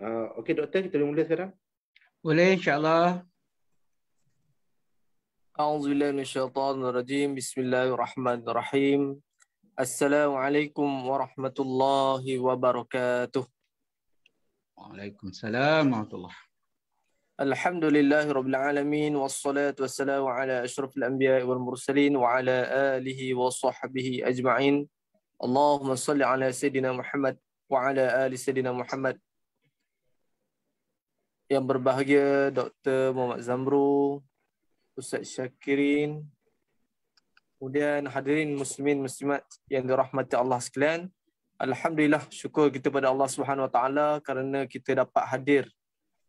Okey doktor, kita boleh mula sekarang. Boleh, insyaAllah. A'udzubillahi minasyaitonirrajim. Bismillahirrahmanirrahim. Assalamualaikum warahmatullahi wabarakatuh. Waalaikumsalam warahmatullahi. Alhamdulillahi rabbil alamin wassalatu wassalamu ala asyrafil anbiya'i wal mursalin wa ala alihi wa sahbihi ajma'in. Allahumma salli ala sayyidina Muhammad wa ala ali sayyidina Muhammad. Yang berbahagia Dr. Muhammad Zamru, Ustaz Syakirin, kemudian hadirin muslimin muslimat yang dirahmati Allah sekalian. Alhamdulillah, syukur kita pada Allah Subhanahu Wa Taala kerana kita dapat hadir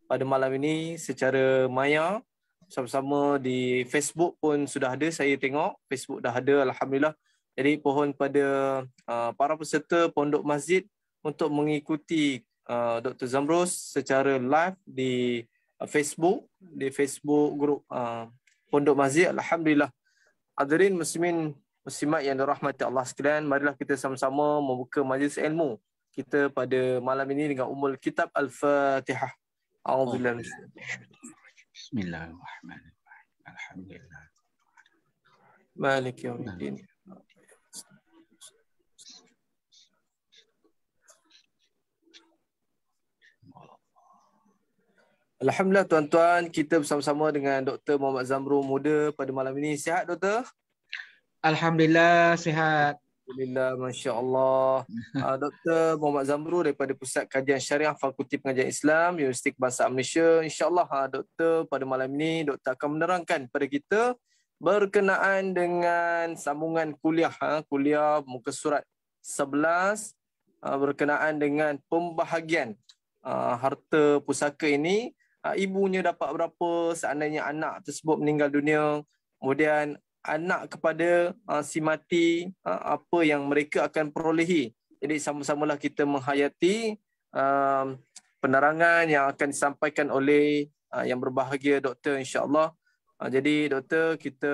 pada malam ini secara maya sama-sama di Facebook pun sudah ada, saya tengok Facebook dah ada, alhamdulillah. Jadi pohon pada para peserta pondok masjid untuk mengikuti Dr. Zamrus secara live di Facebook grup pondok masjid. Alhamdulillah. Hadirin muslimin muslimat yang dirahmati Allah sekalian, marilah kita sama-sama membuka majlis ilmu kita pada malam ini dengan ummul kitab Al-Fatihah. A'udzubillahi Bismillahirrahmanirrahim. Alhamdulillah. Maliki yaumiddin. Alhamdulillah tuan-tuan, kita bersama-sama dengan Dr. Muhammad Zamru Muda pada malam ini. Sihat Doktor? Alhamdulillah, sihat. Alhamdulillah, Masya Allah. Dr. Muhammad Zamru daripada Pusat Kajian Syariah Fakulti Pengajian Islam Universiti Kebangsaan Malaysia. InsyaAllah Doktor pada malam ini Doktor akan menerangkan kepada kita berkenaan dengan sambungan kuliah kuliah muka surat 11 berkenaan dengan pembahagian harta pusaka ini. Ibunya dapat berapa seandainya anak tersebut meninggal dunia, kemudian anak kepada si mati, apa yang mereka akan perolehi. Jadi sama-samalah kita menghayati penerangan yang akan disampaikan oleh yang berbahagia Doktor, insya-Allah. Jadi Doktor, kita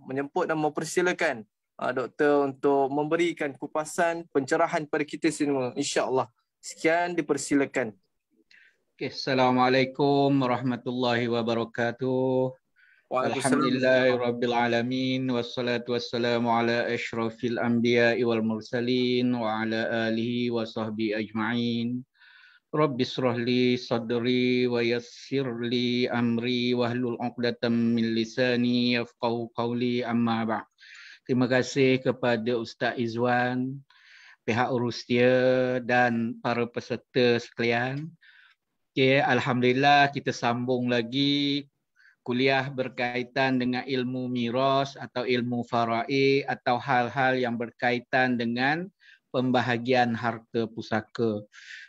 menyemput dan mempersilakan Doktor untuk memberikan kupasan pencerahan kepada kita semua, insya-Allah. Sekian, dipersilakan. Okay, Assalamualaikum warahmatullahi wabarakatuh. Alhamdulillahirabbil alamin wassalatu wassalamu ala asyrafil anbiya'i wal mursalin wa ala alihi wa sahbihi ajma'in. Rabbi shrah li sadri wa yassir li amri wahlul 'uqdatam min lisani yafqahu qawli, amma ba'd. Terima kasih kepada Ustaz Izwan, pihak Urustia dan para peserta sekalian. Okay, alhamdulillah kita sambung lagi kuliah berkaitan dengan ilmu miras atau ilmu faraid atau hal-hal yang berkaitan dengan pembahagian harta pusaka.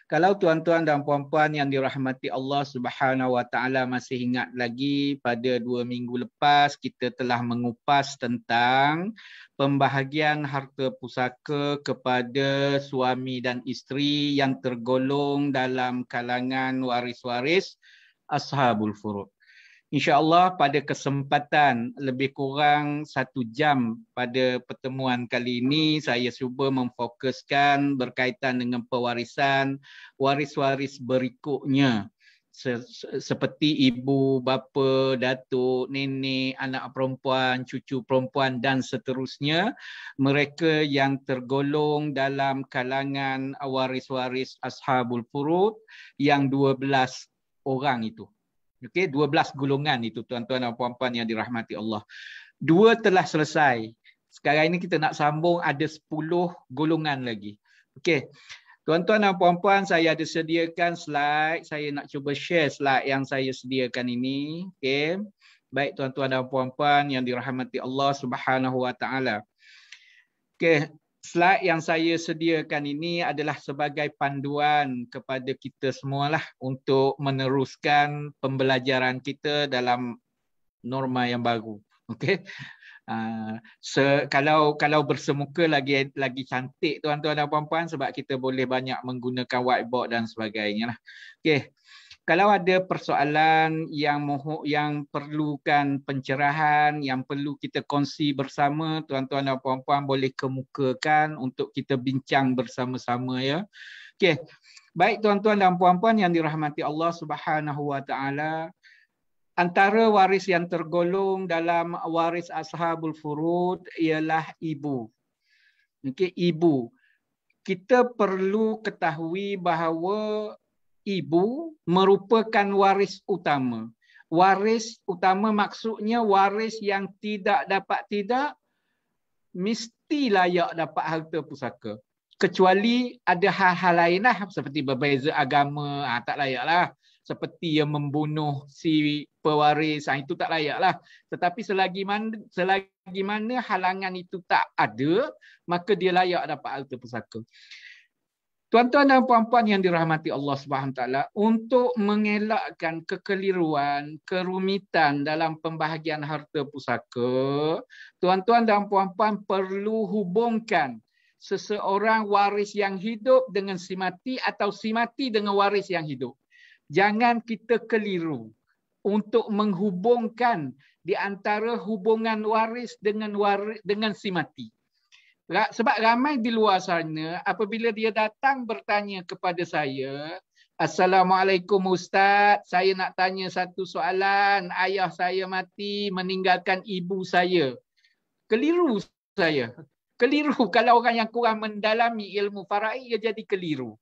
Kalau tuan-tuan dan puan-puan yang dirahmati Allah Subhanahu Wa Taala masih ingat lagi, pada 2 minggu lepas kita telah mengupas tentang pembahagian harta pusaka kepada suami dan isteri yang tergolong dalam kalangan waris-waris ashabul furud. InsyaAllah pada kesempatan lebih kurang 1 jam pada pertemuan kali ini, saya cuba memfokuskan berkaitan dengan pewarisan waris-waris berikutnya. Seperti ibu, bapa, datuk, nenek, anak perempuan, cucu perempuan dan seterusnya. Mereka yang tergolong dalam kalangan waris-waris ashabul furud yang 12 orang itu. Okey, 12 golongan itu tuan-tuan dan puan-puan yang dirahmati Allah. 2 telah selesai. Sekarang ini kita nak sambung ada 10 golongan lagi. Okey. Tuan-tuan dan puan-puan, saya ada sediakan slide. Saya nak cuba share slide yang saya sediakan ini. Okey. Baik tuan-tuan dan puan-puan yang dirahmati Allah Subhanahu Wa Taala. Okey. Slide yang saya sediakan ini adalah sebagai panduan kepada kita semualah untuk meneruskan pembelajaran kita dalam norma yang baru. Okey. Kalau bersemuka lagi cantik tuan-tuan dan puan-puan, sebab kita boleh banyak menggunakan whiteboard dan sebagainya lah. Okey. Kalau ada persoalan yang perlukan pencerahan, yang perlu kita kongsi bersama, tuan-tuan dan puan-puan boleh kemukakan untuk kita bincang bersama-sama ya. Okey. Baik tuan-tuan dan puan-puan yang dirahmati Allah Subhanahu wa taala, antara waris yang tergolong dalam waris ashabul furud ialah ibu. Okey, ibu. Kita perlu ketahui bahawa ibu merupakan waris utama. Waris utama maksudnya waris yang tidak dapat tidak mesti layak dapat harta pusaka. Kecuali ada hal-hal lain lah, seperti berbeza agama, tak layak lah. Seperti yang membunuh si pewaris, itu tak layak lah. Tetapi selagi mana halangan itu tak ada, maka dia layak dapat harta pusaka. Tuan-tuan dan puan-puan yang dirahmati Allah Subhanahu taala, untuk mengelakkan kekeliruan, kerumitan dalam pembahagian harta pusaka, tuan-tuan dan puan-puan perlu hubungkan seseorang waris yang hidup dengan si mati atau si mati dengan waris yang hidup. Jangan kita keliru untuk menghubungkan di antara hubungan waris dengan si mati. Sebab ramai di luar sana, apabila dia datang bertanya kepada saya, Assalamualaikum Ustaz, saya nak tanya satu soalan. Ayah saya mati meninggalkan ibu saya. Keliru saya. Keliru. Kalau orang yang kurang mendalami ilmu faraid, dia jadi keliru.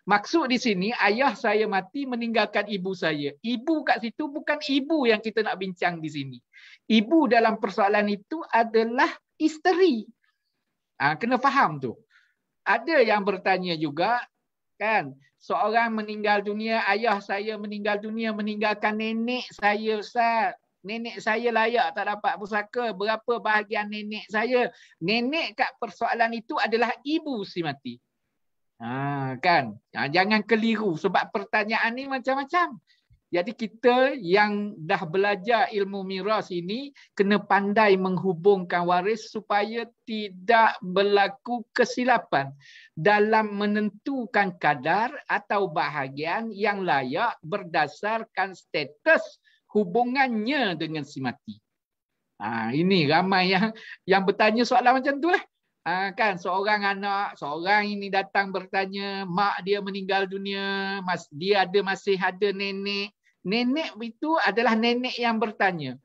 Maksud di sini, ayah saya mati meninggalkan ibu saya. Ibu kat situ bukan ibu yang kita nak bincang di sini. Ibu dalam persoalan itu adalah isteri. Kena faham tu. Ada yang bertanya juga, kan, seorang meninggal dunia, ayah saya meninggal dunia meninggalkan nenek saya, Ustaz. Nenek saya layak tak dapat pusaka. Berapa bahagian nenek saya? Nenek kat persoalan itu adalah ibu si mati. Kan? Jangan keliru sebab pertanyaan ni macam-macam. Jadi kita yang dah belajar ilmu miras ini kena pandai menghubungkan waris supaya tidak berlaku kesilapan dalam menentukan kadar atau bahagian yang layak berdasarkan status hubungannya dengan si mati. Ini ramai yang bertanya soalan macam tu lah. Kan seorang anak, seorang ini datang bertanya, mak dia meninggal dunia, dia masih ada nenek. Nenek itu adalah nenek yang bertanya.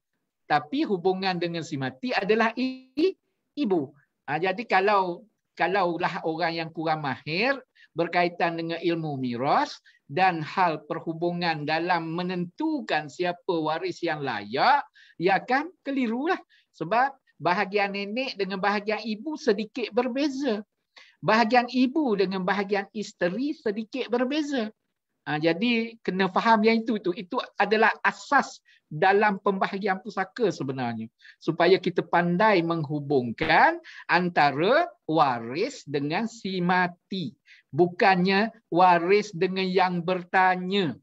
Tapi hubungan dengan si mati adalah ibu. Jadi kalaulah orang yang kurang mahir berkaitan dengan ilmu miras dan hal perhubungan dalam menentukan siapa waris yang layak, ya kan kelirulah. Sebab bahagian nenek dengan bahagian ibu sedikit berbeza. Bahagian ibu dengan bahagian isteri sedikit berbeza. Jadi kena faham yang itu. Itu adalah asas dalam pembahagian pusaka sebenarnya. Supaya kita pandai menghubungkan antara waris dengan si mati. Bukannya waris dengan yang bertanya.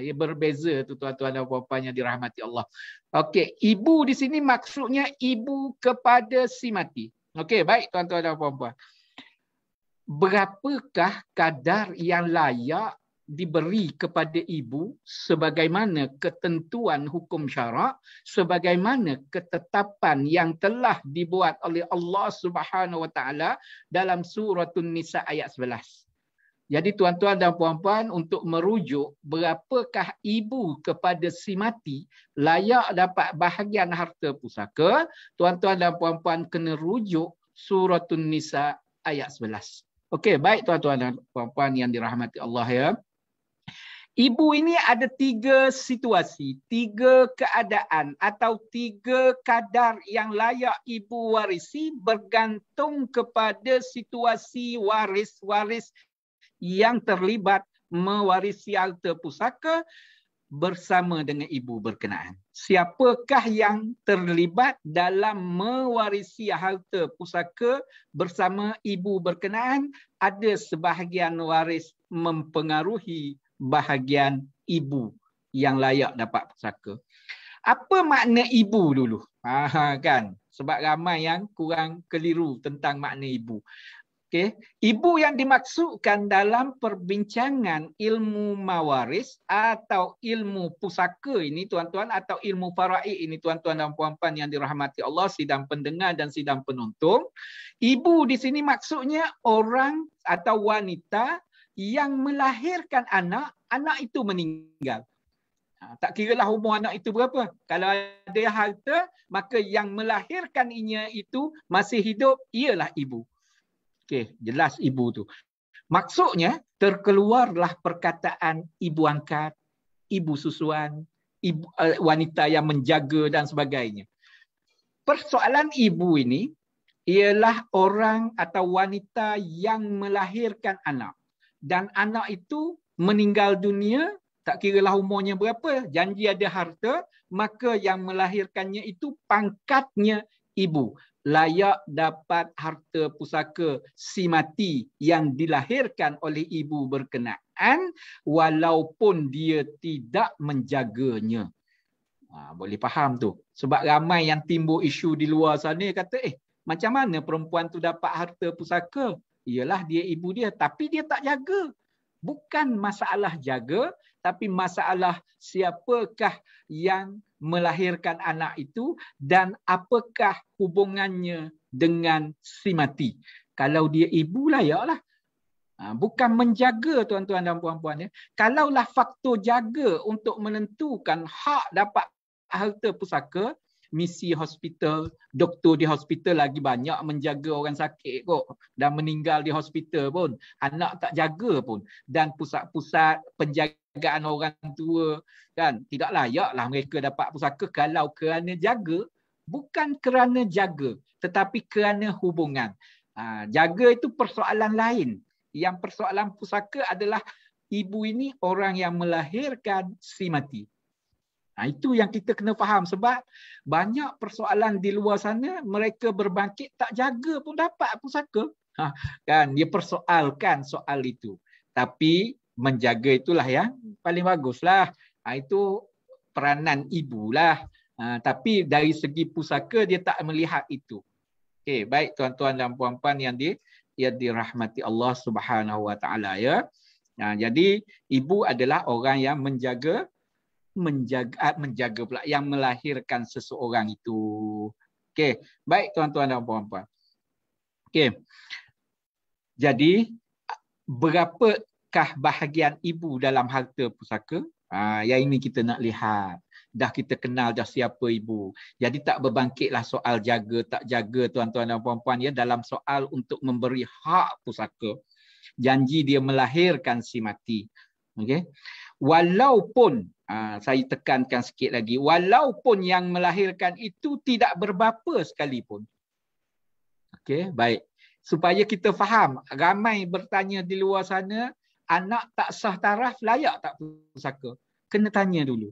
Ia berbeza tu tuan-tuan dan puan-puan yang dirahmati Allah. Okey, ibu di sini maksudnya ibu kepada si mati. Okey, baik tuan-tuan dan puan-puan. Berapakah kadar yang layak diberi kepada ibu sebagaimana ketentuan hukum syarak, sebagaimana ketetapan yang telah dibuat oleh Allah Subhanahu wa taala dalam surah An-Nisa ayat 11. Jadi tuan-tuan dan puan-puan, untuk merujuk berapakah ibu kepada si mati layak dapat bahagian harta pusaka, tuan-tuan dan puan-puan kena rujuk surah An-Nisa ayat 11. Okey, baik tuan-tuan dan puan-puan yang dirahmati Allah ya. Ibu ini ada 3 situasi, 3 keadaan atau 3 kadar yang layak ibu warisi bergantung kepada situasi waris-waris yang terlibat mewarisi harta pusaka bersama dengan ibu berkenaan. Siapakah yang terlibat dalam mewarisi harta pusaka bersama ibu berkenaan? Ada sebahagian waris mempengaruhi bahagian ibu yang layak dapat pusaka. Apa makna ibu dulu? Kan? Sebab ramai yang kurang keliru tentang makna ibu. Okay. Ibu yang dimaksudkan dalam perbincangan ilmu mawaris atau ilmu pusaka ini tuan-tuan, atau ilmu faraid ini tuan-tuan dan puan-puan yang dirahmati Allah, sidang pendengar dan sidang penonton. Ibu di sini maksudnya orang atau wanita yang melahirkan anak, anak itu meninggal. Tak kiralah umur anak itu berapa. Kalau ada harta, maka yang melahirkan ianya itu masih hidup, ialah ibu. Okey, jelas ibu tu. Maksudnya, terkeluarlah perkataan ibu angkat, ibu susuan, ibu, wanita yang menjaga dan sebagainya. Persoalan ibu ini ialah orang atau wanita yang melahirkan anak. Dan anak itu meninggal dunia, tak kiralah umurnya berapa, janji ada harta, maka yang melahirkannya itu pangkatnya ibu. Layak dapat harta pusaka si mati yang dilahirkan oleh ibu berkenaan walaupun dia tidak menjaganya. Boleh faham tu. Sebab ramai yang timbul isu di luar sana kata, macam mana perempuan tu dapat harta pusaka? Ialah dia ibu dia, tapi dia tak jaga. Bukan masalah jaga, tapi masalah siapakah yang melahirkan anak itu dan apakah hubungannya dengan si mati. Kalau dia ibu, layaklah. Bukan menjaga, tuan-tuan dan puan-puan. Kalaulah faktor jaga untuk menentukan hak dapat harta pusaka, misi hospital, doktor di hospital lagi banyak menjaga orang sakit kok dan meninggal di hospital pun. Anak tak jaga pun. Dan pusat-pusat penjagaan orang tua kan, tidak layaklah mereka dapat pusaka kalau kerana jaga, bukan kerana jaga, tetapi kerana hubungan. Jaga itu persoalan lain. Yang persoalan pusaka adalah ibu ini orang yang melahirkan si mati. Itu yang kita kena faham, sebab banyak persoalan di luar sana mereka berbangkit tak jaga pun dapat pusaka. Kan dia persoalkan soal itu. Tapi menjaga itulah yang paling baguslah. Itu peranan ibulah. Tapi dari segi pusaka dia tak melihat itu. Okey, baik tuan-tuan dan puan-puan yang dirahmati Allah Subhanahu Wa Taala ya. Jadi ibu adalah orang yang menjaga pula, yang melahirkan seseorang itu. Okey, baik tuan-tuan dan puan-puan. Okey. Jadi berapakah bahagian ibu dalam harta pusaka? Yang ini kita nak lihat. Dah kita kenal dah siapa ibu. Jadi tak berbangkitlah soal jaga tak jaga tuan-tuan dan puan-puan ya, dalam soal untuk memberi hak pusaka. Janji dia melahirkan si mati. Okey. Walaupun saya tekankan sikit lagi, walaupun yang melahirkan itu tidak berbapa sekalipun. Okey, baik. Supaya kita faham, ramai bertanya di luar sana, anak tak sah taraf layak tak pusaka? Kena tanya dulu.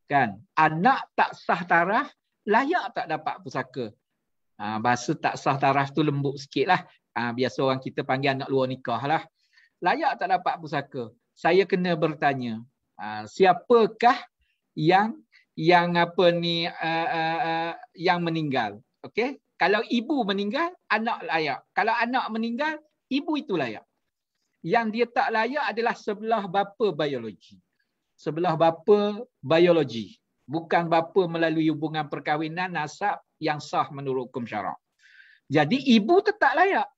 Kan? Anak tak sah taraf layak tak dapat pusaka? Bahasa tak sah taraf tu lembut sikitlah. Biasa orang kita panggil anak luar nikah lah. Layak tak dapat pusaka? Saya kena bertanya, siapakah yang meninggal? Okey? Kalau ibu meninggal, anak layak. Kalau anak meninggal, ibu itu layak. Yang dia tak layak adalah sebelah bapa biologi. Sebelah bapa biologi. Bukan bapa melalui hubungan perkahwinan nasab yang sah menurut hukum syarak. Jadi ibu tetap layak.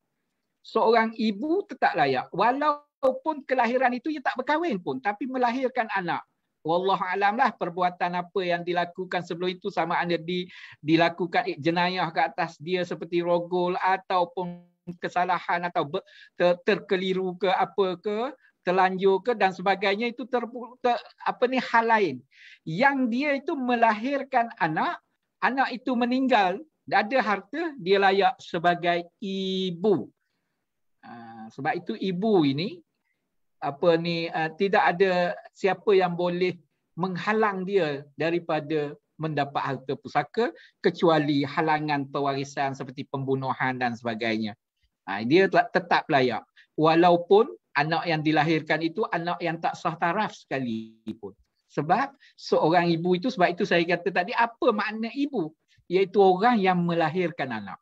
Seorang ibu tetap layak. Walaupun kelahiran itu ia tak berkahwin pun, tapi melahirkan anak. Wallahu alam lah perbuatan apa yang dilakukan sebelum itu, sama ada dilakukan jenayah ke atas dia seperti rogol ataupun kesalahan atau terkeliru ke apa ke, terlanjur ke dan sebagainya, itu hal lain. Yang dia itu melahirkan anak, anak itu meninggal, ada harta, dia layak sebagai ibu. Sebab itu ibu ini tidak ada siapa yang boleh menghalang dia daripada mendapat harta pusaka kecuali halangan pewarisan seperti pembunuhan dan sebagainya. Dia tetap layak walaupun anak yang dilahirkan itu anak yang tak sah taraf sekalipun. Sebab seorang ibu itu, sebab itu saya kata tadi, apa makna ibu? Iaitu orang yang melahirkan anak.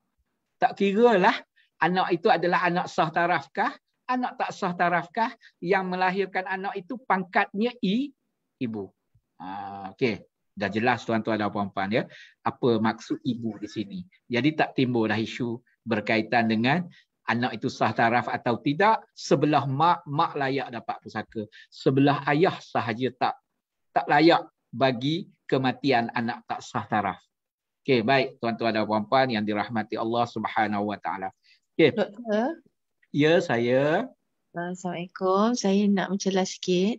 Tak kiralah anak itu adalah anak sah tarafkah, anak tak sah tarafkah, yang melahirkan anak itu pangkatnya ibu. Okey, dah jelas tuan-tuan dan puan-puan ya, apa maksud ibu di sini. Jadi tak timbul dah isu berkaitan dengan anak itu sah taraf atau tidak. Sebelah mak layak dapat pusaka. Sebelah ayah sahaja tak layak bagi kematian anak tak sah taraf. Okey, baik tuan-tuan dan puan-puan yang dirahmati Allah Subhanahu Wa Taala. Okey. Doktor, Ya, saya. Assalamualaikum. Saya nak mencelah sikit.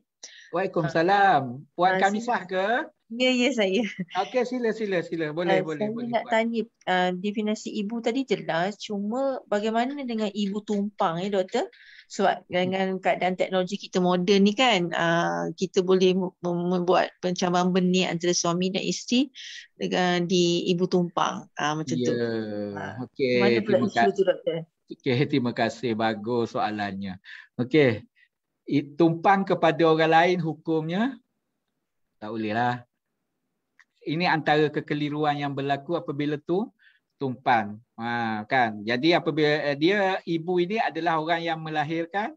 Waalaikumsalam. Puan Kamisah ke? Ya, saya. Okey, sila. Boleh. Saya Boleh, nak Puan. tanya, definisi ibu tadi jelas, cuma bagaimana dengan ibu tumpang doktor? Sebab dengan keadaan teknologi kita moden ni kan, kita boleh membuat pencabulan benih antara suami dan isteri dengan di ibu tumpang. Macam tu. Okey, Mana pula isu tu doktor? Okey, terima kasih. Bagus soalannya. Okey. Tumpang kepada orang lain hukumnya tak boleh lah. Ini antara kekeliruan yang berlaku apabila tumpang. Kan. Jadi apabila ibu ini adalah orang yang melahirkan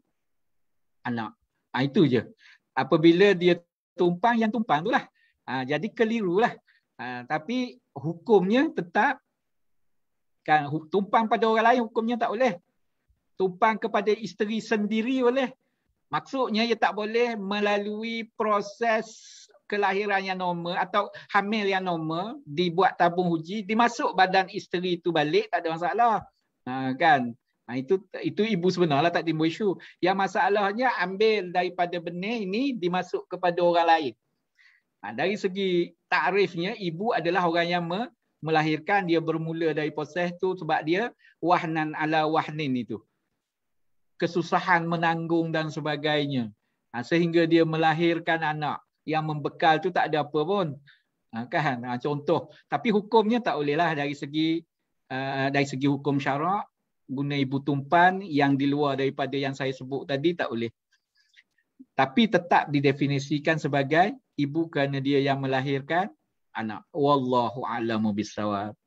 anak. Itu je. Apabila dia tumpang, yang tumpang tu lah. Jadi keliru lah. Tapi hukumnya tetap kan, tumpang pada orang lain hukumnya tak boleh. Tumpang kepada isteri sendiri boleh. Maksudnya ia tak boleh melalui proses kelahiran yang normal atau hamil yang normal, dibuat tabung uji, dimasuk badan isteri itu balik, tak ada masalah. Kan? Itu ibu sebenarnya tak timbul isu. Yang masalahnya ambil daripada benih ini dimasuk kepada orang lain. Dari segi takrifnya, ibu adalah orang yang melahirkan, dia bermula dari proses tu sebab dia wahnan ala wahnin itu. Kesusahan menanggung dan sebagainya. Sehingga dia melahirkan anak. Yang membekal tu tak ada apa pun. Kan? Contoh. Tapi hukumnya tak bolehlah dari segi hukum syarak, guna ibu tumpan yang di luar daripada yang saya sebut tadi tak boleh. Tapi tetap didefinisikan sebagai ibu kerana dia yang melahirkan anak. Wallahu a'lamu bissawab.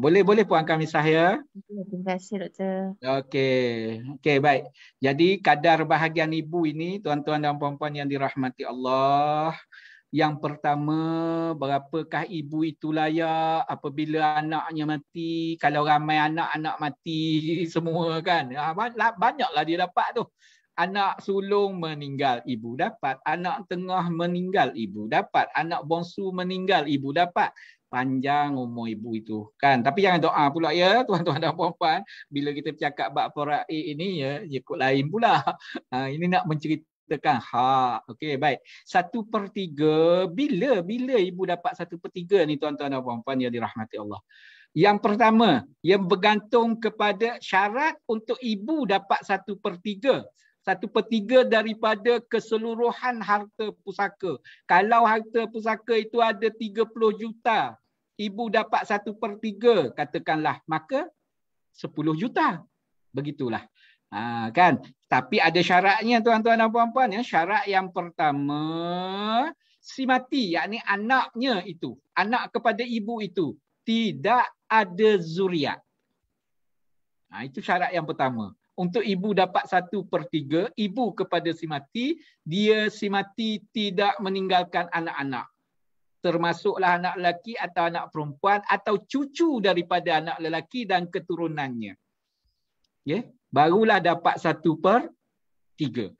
Boleh Puan Kamisah ya? Terima kasih doktor. Okey, baik. Jadi kadar bahagian ibu ini, tuan-tuan dan puan-puan yang dirahmati Allah. Yang pertama, berapakah ibu itu layak apabila anaknya mati? Kalau ramai anak mati semua kan. Banyaklah dia dapat tu. Anak sulung meninggal, ibu dapat. Anak tengah meninggal, ibu dapat. Anak bongsu meninggal, ibu dapat. Panjang umur ibu itu kan. Tapi jangan doa pula ya tuan-tuan dan puan-puan. Bila kita bercakap bab faraid ini ya, ikut lain pula. Ini nak menceritakan hak. Okey, baik. 1/3 bila ibu dapat 1/3 ni tuan-tuan dan puan-puan yang dirahmati Allah. Yang pertama, yang bergantung kepada syarat untuk ibu dapat 1/3. 1/3 daripada keseluruhan harta pusaka. Kalau harta pusaka itu ada 30 juta, ibu dapat 1/3 katakanlah, maka 10 juta. Begitulah. Kan? Tapi ada syaratnya tuan-tuan dan puan-puan ya. Syarat yang pertama, si mati, yakni anaknya itu, anak kepada ibu itu tidak ada zuriat. Itu syarat yang pertama. Untuk ibu dapat 1/3, ibu kepada si mati, si mati tidak meninggalkan anak-anak. Termasuklah anak lelaki atau anak perempuan atau cucu daripada anak lelaki dan keturunannya. Barulah dapat 1/3.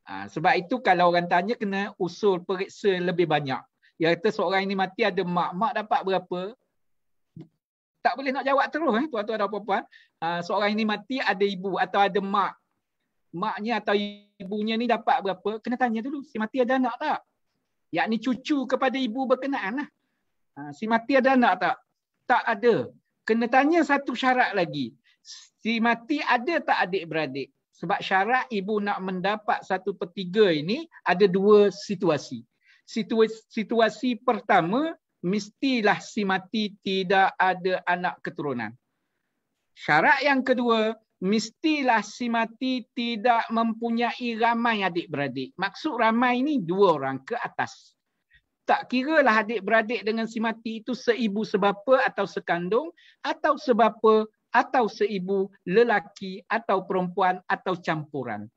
Sebab itu kalau orang tanya kena usul periksa lebih banyak. Dia kata seorang ini mati ada mak dapat berapa? Tak boleh nak jawab terus tuan-tuan dan puan-puan. Seorang ini mati ada ibu atau ada mak. Maknya atau ibunya ni dapat berapa? Kena tanya dulu. Si mati ada anak tak? Yakni cucu kepada ibu berkenaan lah. Si mati ada anak tak? Tak ada. Kena tanya satu syarat lagi. Si mati ada tak adik-beradik? Sebab syarat ibu nak mendapat 1/3 ini ada dua situasi. Situasi pertama, mestilah si mati tidak ada anak keturunan. Syarat yang kedua, mestilah si mati tidak mempunyai ramai adik-beradik. Maksud ramai ini 2 orang ke atas. Tak kiralah adik-beradik dengan si mati itu seibu sebapa atau sekandung, atau sebapa atau seibu, lelaki atau perempuan atau campuran.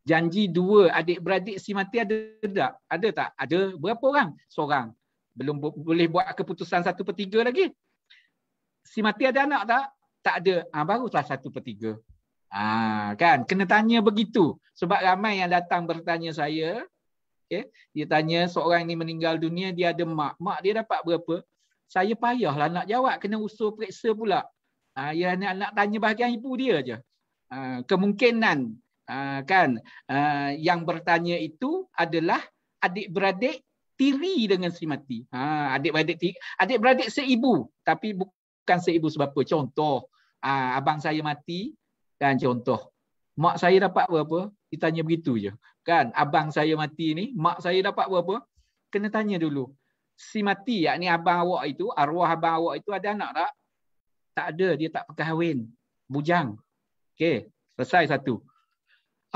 Janji 2 adik-beradik si mati ada tak? Ada tak? Ada. Berapa orang? Seorang. Belum boleh buat keputusan 1/3 lagi. Si mati ada anak tak? Tak ada. Barulah 1/3. Kan? Kena tanya begitu. Sebab ramai yang datang bertanya saya. Okay? Dia tanya seorang ni meninggal dunia, dia ada mak. Mak dia dapat berapa? Saya payahlah nak jawab. Kena usul periksa pula. Ya nak tanya bahagian ibu dia je. Kemungkinan kan yang bertanya itu adalah adik-beradik tiri dengan si mati. Adik-beradik seibu tapi bukan seibu sebab apa. Contoh, abang saya mati kan, contoh. Mak saya dapat berapa? Ditanya begitu je. Kan, abang saya mati ni, mak saya dapat berapa? Kena tanya dulu. Si mati, yakni abang awak itu, arwah abang awak itu ada anak tak? Tak ada, dia tak berkahwin. Bujang. Okey, selesai satu.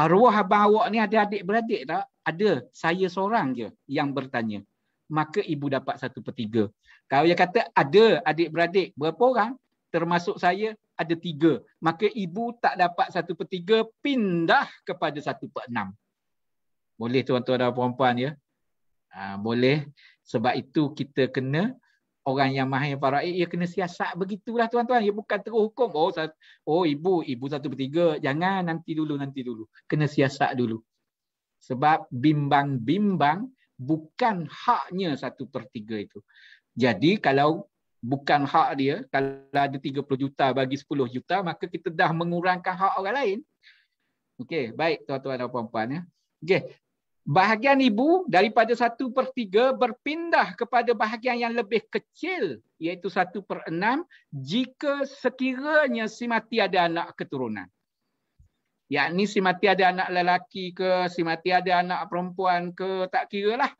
Arwah abang awak ni ada adik-beradik tak? Ada. Saya seorang je yang bertanya. Maka ibu dapat 1/3. Kalau dia kata ada adik-beradik, berapa orang? Termasuk saya, ada 3. Maka ibu tak dapat 1/3, pindah kepada 1/6. Boleh tuan-tuan dan puan-puan ya? Boleh. Sebab itu kita kena, orang yang mahir faraid, ia kena siasat begitulah tuan-tuan. Ia bukan terus hukum. Ibu 1/3. Jangan, nanti dulu. Kena siasat dulu. Sebab bimbang-bimbang bukan haknya 1/3 itu. Jadi kalau bukan hak dia, kalau ada 30 juta bagi 10 juta, maka kita dah mengurangkan hak orang lain. Okey, baik tuan-tuan dan puan-puan ya. Okey. Bahagian ibu daripada 1/3 berpindah kepada bahagian yang lebih kecil, iaitu 1/6 jika sekiranya si mati ada anak keturunan. Yakni si mati ada anak lelaki ke, si mati ada anak perempuan ke, tak kira lah.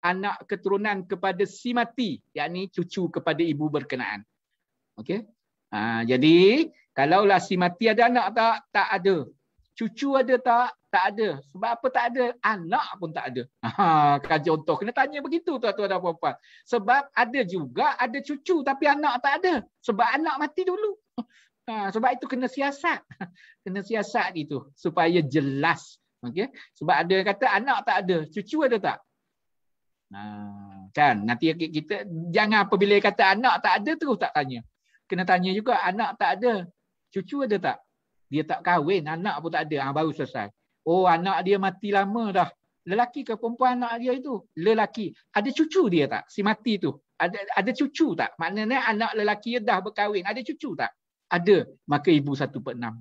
Anak keturunan kepada si mati, yakni cucu kepada ibu berkenaan. Okey. Jadi kalaulah si mati ada anak tak? Tak ada. Cucu ada tak? Tak ada. Sebab apa tak ada? Anak pun tak ada. Kan contoh. Kena tanya begitu tuan-tuan dan puan-puan. Sebab ada juga ada cucu tapi anak tak ada. Sebab anak mati dulu. Sebab itu kena siasat. Kena siasat itu supaya jelas. Okey. Sebab ada yang kata anak tak ada, cucu ada tak? Kan nanti kita jangan apabila kata anak tak ada terus tak tanya. Kena tanya juga anak tak ada, cucu ada tak? Dia tak kahwin, anak pun tak ada, baru selesai. Oh, anak dia mati lama dah. Lelaki ke perempuan anak dia itu? Lelaki. Ada cucu dia tak? Si mati tu. Ada cucu tak? Maknanya anak lelaki dia dah berkahwin. Ada cucu tak? Ada. Maka ibu 1/6.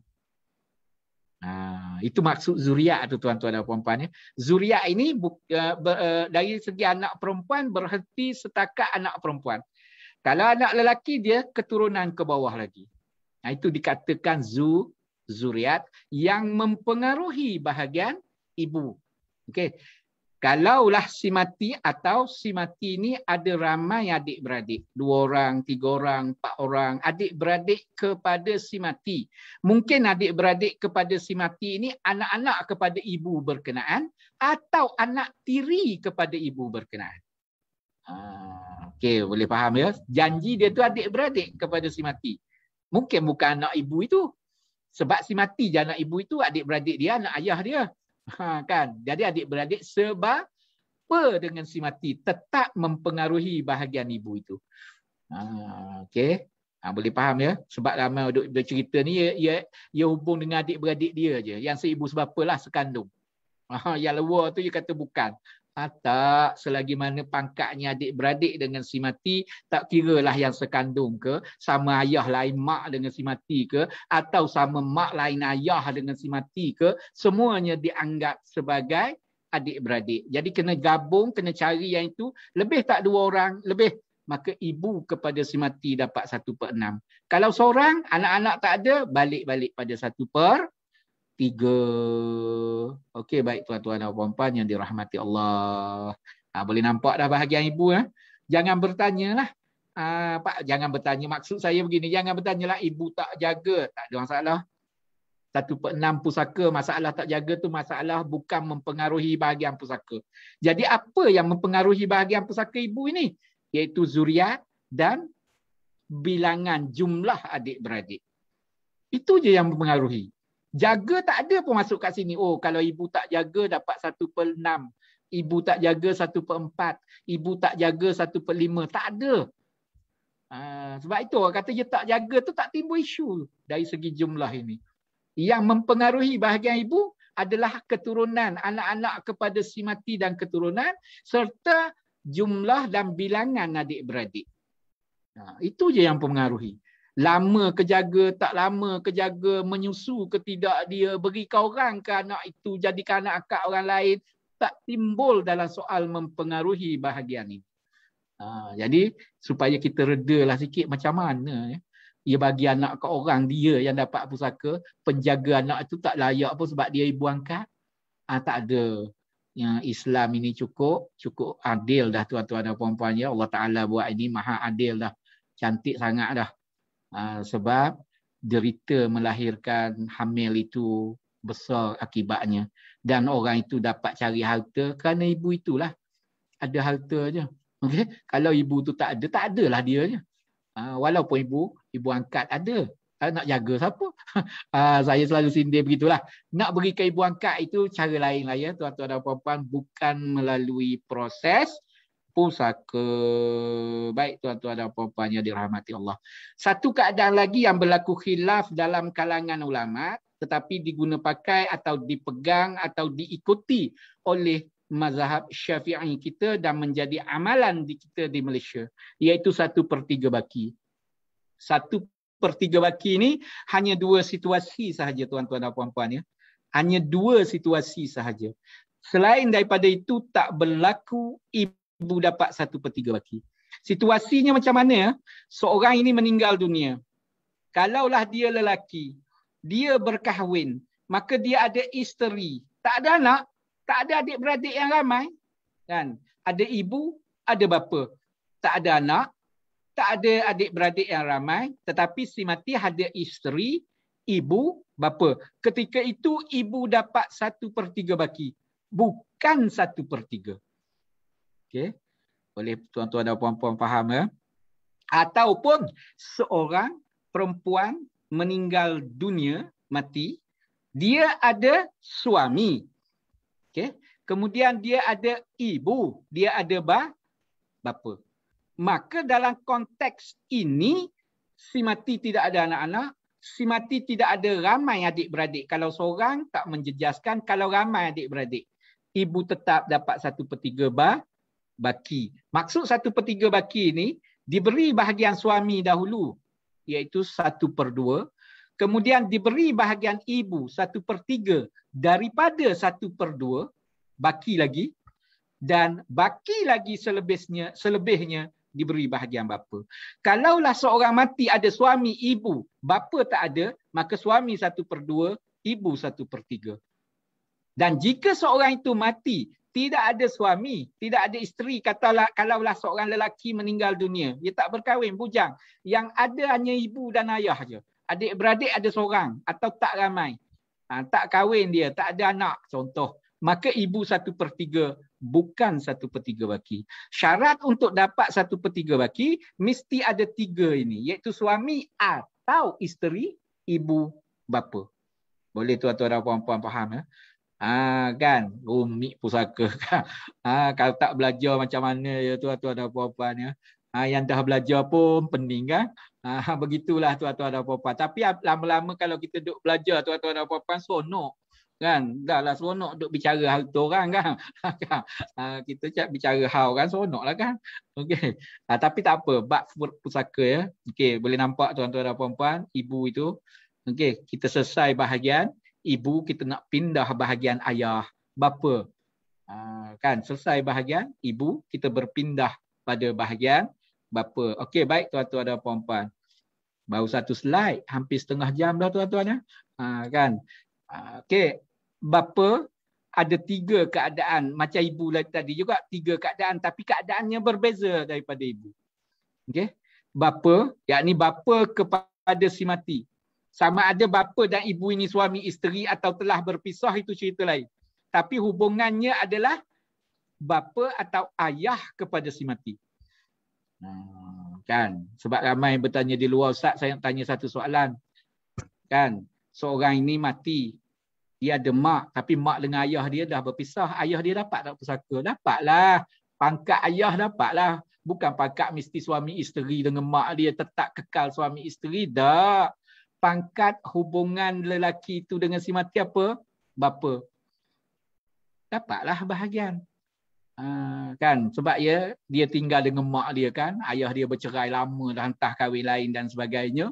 Itu maksud zuriat tu tuan-tuan dan puan-puan ya. Zuriat ini dari segi anak perempuan berhenti setakat anak perempuan. Kalau anak lelaki dia keturunan ke bawah lagi. Itu dikatakan zuriat yang mempengaruhi bahagian ibu. Okey. Kalaulah si mati atau si mati ini ada ramai adik-beradik, 2 orang, 3 orang, 4 orang, adik-beradik kepada si mati. Mungkin adik-beradik kepada si mati ini anak-anak kepada ibu berkenaan atau anak tiri kepada ibu berkenaan. Okey, boleh faham ya? Janji dia tu adik-beradik kepada si mati. Mungkin bukan anak ibu itu. Sebab si mati je anak ibu itu, adik-beradik dia anak ayah dia. Kan? Jadi adik-beradik sebab dengan si mati tetap mempengaruhi bahagian ibu itu. Okey. Boleh faham ya? Sebab ramai bercerita ni ia hubung dengan adik-beradik dia je. Yang seibu sebapalah sekandung. Yang luar tu dia kata bukan. Tak, selagi mana pangkatnya adik-beradik dengan si mati, tak kiralah yang sekandung ke, sama ayah lain mak dengan si mati ke, atau sama mak lain ayah dengan si mati ke, semuanya dianggap sebagai adik-beradik. Jadi kena gabung, kena cari yang itu, lebih tak 2 orang, lebih. Maka ibu kepada si mati dapat 1/6. Kalau seorang, anak-anak tak ada, balik-balik pada 1/3. Okey, baik tuan-tuan dan puan-puan yang dirahmati Allah. Boleh nampak dah bahagian ibu. Jangan bertanyalah. Pak, jangan bertanya. Maksud saya begini, jangan bertanyalah ibu tak jaga. Tak ada masalah. 1/6 pusaka, masalah tak jaga tu masalah bukan mempengaruhi bahagian pusaka. Jadi apa yang mempengaruhi bahagian pusaka ibu ini? Iaitu zuriat dan bilangan jumlah adik-beradik. Itu je yang mempengaruhi. Jaga tak ada pun masuk kat sini. Oh, kalau ibu tak jaga dapat 1/6. Ibu tak jaga 1/4. Ibu tak jaga 1/5. Tak ada. Sebab itu orang kata dia tak jaga tu tak timbul isu dari segi jumlah ini. Yang mempengaruhi bahagian ibu adalah keturunan anak-anak kepada si mati dan keturunan serta jumlah dan bilangan adik-beradik. Itu je yang mempengaruhi. Lama kejaga, tak lama kejaga, menyusu ke tidak dia, berikan orang ke anak itu, jadikan anak akak orang lain, tak timbul dalam soal mempengaruhi bahagian ini. Jadi supaya kita redalah sikit macam mana dia bagi anak ke orang dia yang dapat pusaka, penjaga anak itu tak layak pun sebab dia ibu angkat. Tak ada. Yang Islam ini cukup adil dah tuan-tuan dan puan-puan ya. Allah Taala buat ini maha adil dah. Cantik sangat dah. Sebab derita melahirkan hamil itu besar akibatnya. Dan orang itu dapat cari harta kerana ibu itulah ada harta je. Okay? Kalau ibu tu tak adalah dia je. Walaupun ibu angkat ada. Nak jaga siapa? Saya selalu sindir begitulah. Nak berikan ibu angkat itu cara lain lah ya tuan-tuan dan puan-puan. Bukan melalui proses pusaka. Baik tuan-tuan dan puan-puan yang dirahmati Allah. Satu keadaan lagi yang berlaku khilaf dalam kalangan ulama tetapi diguna pakai atau dipegang atau diikuti oleh mazhab Syafi'i kita dan menjadi amalan kita di Malaysia, iaitu 1/3 baki. 1/3 baki ini hanya 2 situasi sahaja tuan-tuan dan puan-puan ya. Hanya 2 situasi sahaja. Selain daripada itu tak berlaku ibu dapat 1/3 baki. Situasinya macam mana ya? Seorang ini meninggal dunia. Kalaulah dia lelaki, dia berkahwin, maka dia ada isteri, tak ada anak, tak ada adik-beradik yang ramai, kan? Ada ibu, ada bapa. Tak ada anak, tak ada adik-beradik yang ramai, tetapi si mati ada isteri, ibu, bapa. Ketika itu ibu dapat 1/3 baki, bukan 1/3. Okey. Boleh tuan-tuan dan puan-puan faham ya? Ataupun seorang perempuan meninggal dunia, mati, dia ada suami. Okay. Kemudian dia ada ibu, dia ada bapa. Maka dalam konteks ini, si mati tidak ada anak-anak, si mati tidak ada ramai adik-beradik. Kalau seorang tak menjejaskan, kalau ramai adik-beradik, ibu tetap dapat 1/3 baki. Maksud 1/3 baki ini, diberi bahagian suami dahulu, iaitu 1/2. Kemudian diberi bahagian ibu 1/3 daripada 1/2 baki lagi, dan baki lagi selebihnya diberi bahagian bapa. Kalaulah seorang mati ada suami, ibu, bapa tak ada, maka suami 1/2, ibu 1/3. Dan jika seorang itu mati tidak ada suami, tidak ada isteri, kalaulah seorang lelaki meninggal dunia, dia tak berkahwin, bujang, yang ada hanya ibu dan ayah je. Adik-beradik ada seorang atau tak ramai. Tak kahwin dia, tak ada anak contoh. Maka ibu 1/3, bukan 1/3 baki. Syarat untuk dapat 1/3 baki, mesti ada 3 ini. Iaitu suami atau isteri, ibu, bapa. Boleh tuan-tuan dan puan-puan faham ya? Kan? Rumit pusaka kan? Kalau tak belajar macam mana ya tuan-tuan dan puan-puan ya? Yang dah belajar pun pening kan? Begitulah tuan-tuan dan puan-puan. Tapi lama-lama kalau kita duduk belajar tuan-tuan dan puan-puan, seronok kan? Dahlah seronok duduk bicara harta orang kan? Kita bicara hal kan, seronok lah kan? Okey. Tapi tak apa, bab pusaka ya. Okey, boleh nampak tuan-tuan dan puan-puan, ibu itu. Okey, kita selesai bahagian ibu, kita nak pindah bahagian ayah, bapa. Kan? Selesai bahagian ibu, kita berpindah pada bahagian bapa. Okey, baik tuan-tuan dan puan-puan. Baru 1 slide, hampir setengah jam dah tuan-tuan ya. Kan? Okey, bapa ada 3 keadaan. Macam ibu tadi juga 3 keadaan, tapi keadaannya berbeza daripada ibu. Okey. Bapa, yakni bapa kepada si mati. Sama ada bapa dan ibu ini suami isteri atau telah berpisah, itu cerita lain. Tapi hubungannya adalah bapa atau ayah kepada si mati. Kan? Sebab ramai bertanya di luar, Ustaz, saya nak tanya satu soalan. Kan? Seorang ini mati. Dia ada mak, tapi mak dengan ayah dia dah berpisah. Ayah dia dapat tak pusaka? Dapatlah. Pangkat ayah dapatlah. Bukan pangkat mesti suami isteri dengan mak dia tetap kekal suami isteri. Tak. Pangkat hubungan lelaki itu dengan si mati apa? Bapa. Dapatlah bahagian. Kan sebab dia tinggal dengan mak dia kan, ayah dia bercerai lama dah, entah kahwin lain dan sebagainya.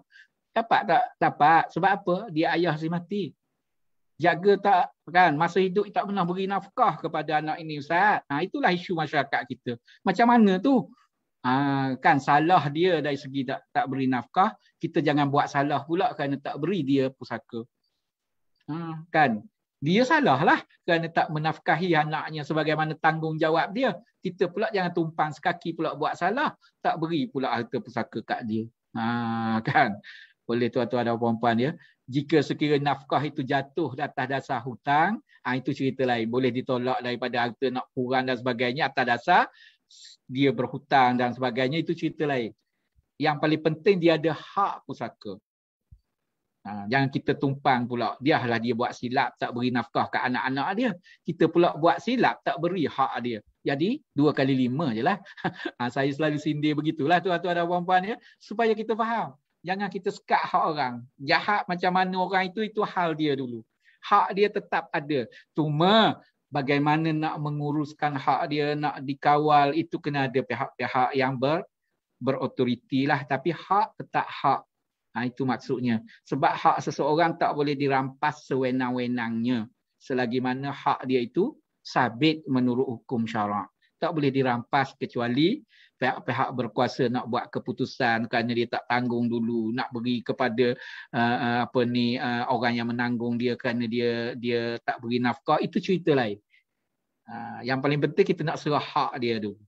Dapat tak? Dapat. Sebab apa? Dia ayah si mati. Jaga tak kan, masa hidup tak pernah beri nafkah kepada anak ini Ustaz. Itulah isu masyarakat kita. Macam mana tu? Kan salah dia dari segi tak beri nafkah, kita jangan buat salah pula kerana tak beri dia pusaka. Kan? Dia salah lah kerana tak menafkahi anaknya sebagaimana tanggungjawab dia. Kita pula jangan tumpang sekaki pula buat salah, tak beri pula harta pusaka kat dia. Kan? Oleh tuan-tuan dan puan-puan ya. Jika sekiranya nafkah itu jatuh di atas dasar hutang, itu cerita lain. Boleh ditolak daripada harta nak kurang dan sebagainya atas dasar dia berhutang dan sebagainya, itu cerita lain. Yang paling penting dia ada hak pusaka. Jangan kita tumpang pula. Biarlah dia buat silap tak beri nafkah kat anak-anak dia. Kita pula buat silap tak beri hak dia. Jadi 2 kali 5 je lah. Saya selalu sindir begitulah tuan-tuan dan puan-puan ya. Supaya kita faham. Jangan kita sekat hak orang. Jahat macam mana orang itu hal dia dulu. Hak dia tetap ada. Cuma bagaimana nak menguruskan hak dia, nak dikawal, itu kena ada pihak-pihak yang berautoriti lah. Tapi hak tetap hak. Itu maksudnya. Sebab hak seseorang tak boleh dirampas sewenang-wenangnya. Selagi mana hak dia itu sabit menurut hukum syarak. Tak boleh dirampas kecuali pihak-pihak berkuasa nak buat keputusan kerana dia tak tanggung dulu, nak beri kepada orang yang menanggung dia kerana dia tak beri nafkah, itu cerita lain. Yang paling penting kita nak serah hak dia dulu.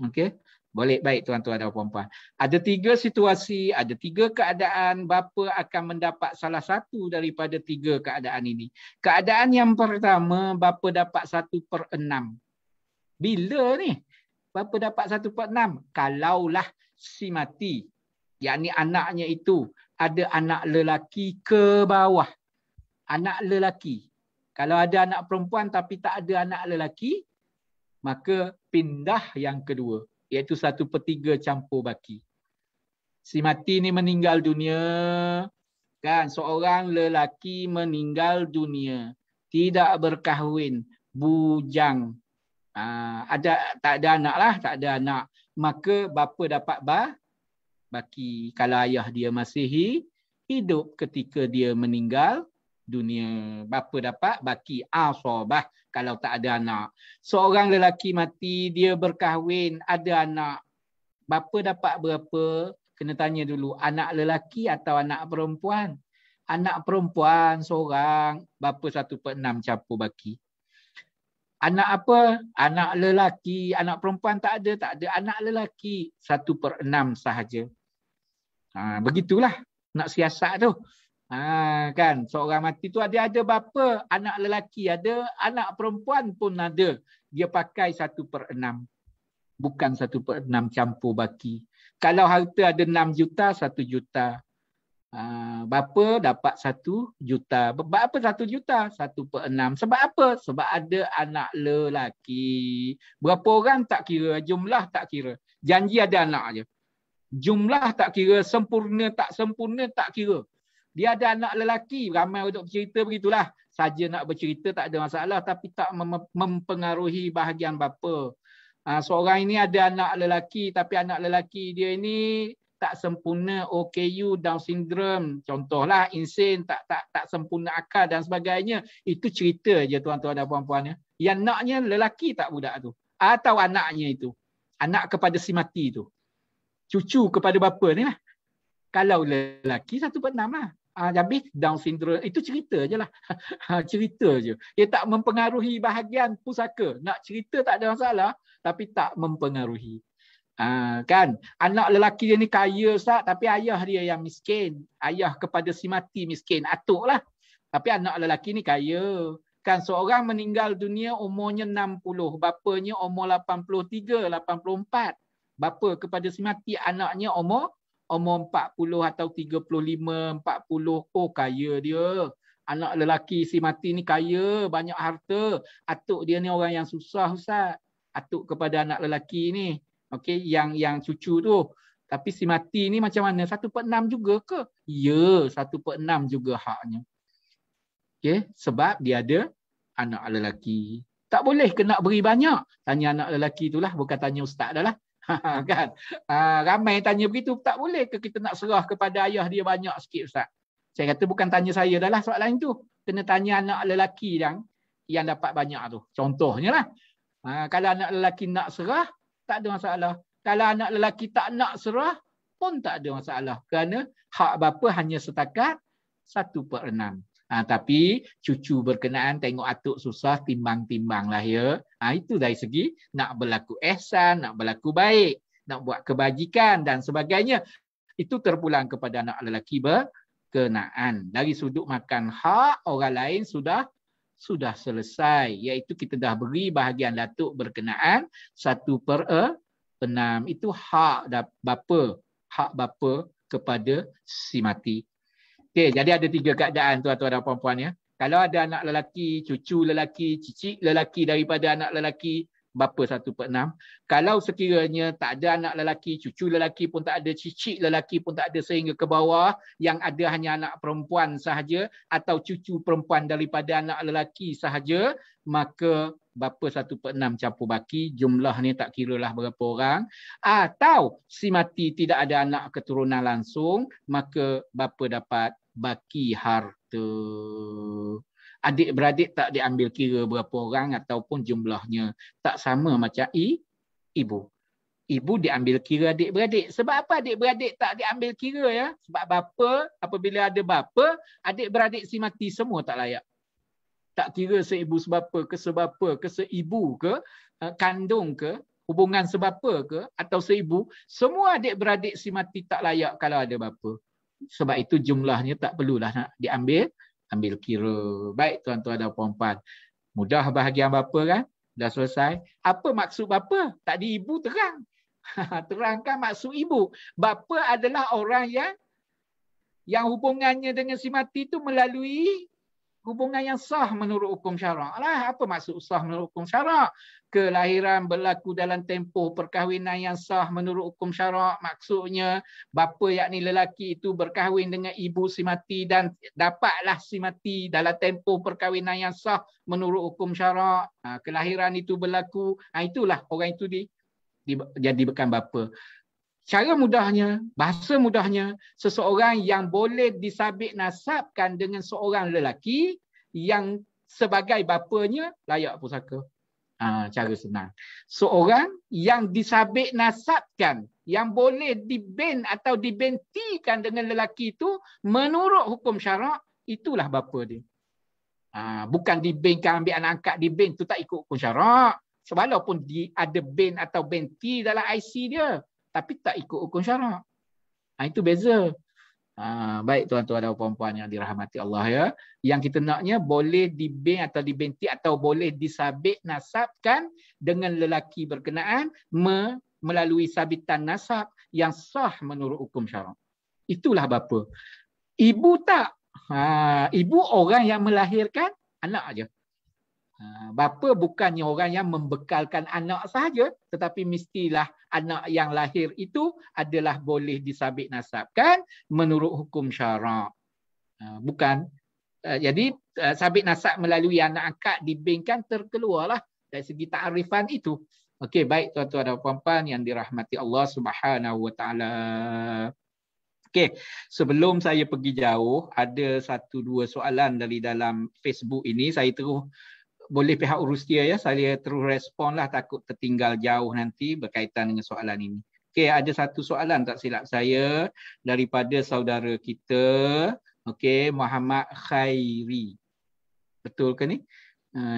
Okey? Boleh, baik tuan-tuan dan puan-puan. Ada 3 situasi, ada 3 keadaan bapa akan mendapat salah satu daripada 3 keadaan ini. Keadaan yang pertama, bapa dapat 1/6. Bila ni? Bapa dapat 1/6. Kalaulah si mati, yakni anaknya itu ada anak lelaki ke bawah. Anak lelaki. Kalau ada anak perempuan tapi tak ada anak lelaki, maka pindah yang kedua, iaitu 1/3 campur baki. Si mati ni meninggal dunia, kan, seorang lelaki meninggal dunia, tidak berkahwin, bujang, tak ada anak lah, tak ada anak, maka bapa dapat baki kalau ayah dia masih hidup ketika dia meninggal dunia. Bapa dapat baki asabah kalau tak ada anak. Seorang lelaki mati, dia berkahwin, ada anak. Bapa dapat berapa? Kena tanya dulu, anak lelaki atau anak perempuan? Anak perempuan seorang, bapa 1/6 campur baki. Anak apa? Anak lelaki. Anak perempuan tak ada. Anak lelaki 1/6 sahaja. Begitulah nak siasat tu. Kan, seorang mati tu ada bapa, anak lelaki ada, anak perempuan pun ada. Dia pakai 1/6. Bukan 1/6 campur baki. Kalau harta ada 6 juta, 1 juta. Bapa dapat 1 juta. Apa 1 juta? 1/6. Sebab apa? Sebab ada anak lelaki. Berapa orang tak kira, jumlah tak kira. Janji ada anak je. Jumlah tak kira, sempurna tak kira. Dia ada anak lelaki, ramai untuk bercerita begitulah. Saja nak bercerita tak ada masalah, tapi tak mempengaruhi bahagian bapa. Seorang ini ada anak lelaki, tapi anak lelaki dia ini tak sempurna, OKU, Down syndrome, contohlah, insane, tak sempurna akal dan sebagainya. Itu cerita je tuan-tuan dan puan-puan ya. Yang naknya lelaki tak budak tu. Atau anaknya itu. Anak kepada si mati tu. Cucu kepada bapa ni lah. Kalau lelaki 1/6 lah. Habis Down syndrome, itu cerita je lah. Cerita je. Dia tak mempengaruhi bahagian pusaka. Nak cerita tak ada masalah, tapi tak mempengaruhi. Kan, anak lelaki dia ni kaya Ustaz, tapi ayah dia yang miskin. Ayah kepada si mati miskin, atuk lah. Tapi anak lelaki ni kaya. Kan, seorang meninggal dunia umurnya 60, bapanya umur 83, 84. Bapa kepada si mati, anaknya umur 40 atau 35, 40. Oh, kaya dia. Anak lelaki si mati ni kaya, banyak harta. Atuk dia ni orang yang susah Ustaz. Atuk kepada anak lelaki ni. Okey, yang cucu tu. Tapi si mati ni macam mana? 1/6 juga ke? Ya, 1/6 juga haknya. Okey, sebab dia ada anak lelaki. Tak boleh ke nak beri banyak? Tanya anak lelaki itulah, bukan tanya ustaz dah lah. Kan? Ramai tanya begitu, tak boleh ke kita nak serah kepada ayah dia banyak sikit ustaz? Saya kata bukan tanya saya dah lah soalan itu. Kena tanya anak lelaki yang dapat banyak tu. Contohnya lah. Kalau anak lelaki nak serah, tak ada masalah. Kalau anak lelaki tak nak serah, pun tak ada masalah. Kerana hak bapa hanya setakat 1/6. Tapi cucu berkenaan tengok atuk susah, timbang-timbang lah ya. Itu dari segi nak berlaku ihsan, nak berlaku baik, nak buat kebajikan dan sebagainya. Itu terpulang kepada anak lelaki berkenaan. Dari sudut makan hak, orang lain sudah selesai. Iaitu kita dah beri bahagian datuk berkenaan 1/6. Itu hak bapa. Hak bapa kepada si mati. Okey, jadi ada 3 keadaan tuan-tuan dan puan-puan ya. Kalau ada anak lelaki, cucu lelaki, cicit lelaki daripada anak lelaki, bapa 1/6. Kalau sekiranya tak ada anak lelaki, cucu lelaki pun tak ada, cicit lelaki pun tak ada sehingga ke bawah, yang ada hanya anak perempuan sahaja atau cucu perempuan daripada anak lelaki sahaja, maka bapa 1/6 campur baki, jumlah ni tak kira lah berapa orang. Atau si mati tidak ada anak keturunan langsung, maka bapa dapat baki harta. Adik-beradik tak diambil kira berapa orang ataupun jumlahnya. Tak sama macam ibu. Ibu diambil kira adik-beradik. Sebab apa adik-beradik tak diambil kira ya? Sebab bapa, apabila ada bapa, adik-beradik si mati semua tak layak. Tak kira seibu sebapa ke seibu ke, kandung ke, hubungan sebapa ke, atau seibu, semua adik-beradik si mati tak layak kalau ada bapa. Sebab itu jumlahnya tak perlulah nak ambil kira. Baik tuan-tuan dan puan-puan. Mudah bahagian bapa kan? Dah selesai. Apa maksud bapa? Tadi ibu terang. Terangkan maksud ibu. Bapa adalah orang yang hubungannya dengan si mati itu melalui hubungan yang sah menurut hukum syarak lah. Apa maksud sah menurut hukum syarak? Kelahiran berlaku dalam tempoh perkahwinan yang sah menurut hukum syarak. Maksudnya bapa yakni lelaki itu berkahwin dengan ibu si mati dan dapatlah si mati dalam tempoh perkahwinan yang sah menurut hukum syarak. Kelahiran itu berlaku. Itulah orang itu jadi bukan bapa. Cara mudahnya, bahasa mudahnya, seseorang yang boleh disabit nasabkan dengan seorang lelaki yang sebagai bapanya layak pusaka. Cara senang. Seorang yang disabit nasabkan, yang boleh diben atau dibentikan dengan lelaki itu menurut hukum syarak, itulah bapa dia. Bukan dibenkan, ambil anak angkat diben, itu tak ikut hukum syarak. Walaupun ada ben atau benti dalam IC dia, tapi tak ikut hukum syarak. Itu beza. Baik tuan-tuan dan puan-puan yang dirahmati Allah ya. Yang kita naknya boleh diben atau dibenti atau boleh disabit nasabkan dengan lelaki berkenaan melalui sabitan nasab yang sah menurut hukum syarak. Itulah bapa. Ibu tak. Ibu orang yang melahirkan anak aja. Bapa bukannya orang yang membekalkan anak sahaja, tetapi mestilah anak yang lahir itu adalah boleh disabit nasabkan menurut hukum syarak. Bukan. Jadi sabit nasab melalui anak angkat dibenkan terkeluarlah dari segi ta'rifan itu. Okey, baik tuan-tuan dan puan-puan yang dirahmati Allah Subhanahu Wa Taala. Okey, sebelum saya pergi jauh, ada 1-2 soalan dari dalam Facebook ini. Saya terus boleh pihak urus dia ya, saya terus respon lah, takut tertinggal jauh nanti berkaitan dengan soalan ini. Okey, ada satu soalan tak silap saya daripada saudara kita, okey, Muhammad Khairi. Betul ke ni?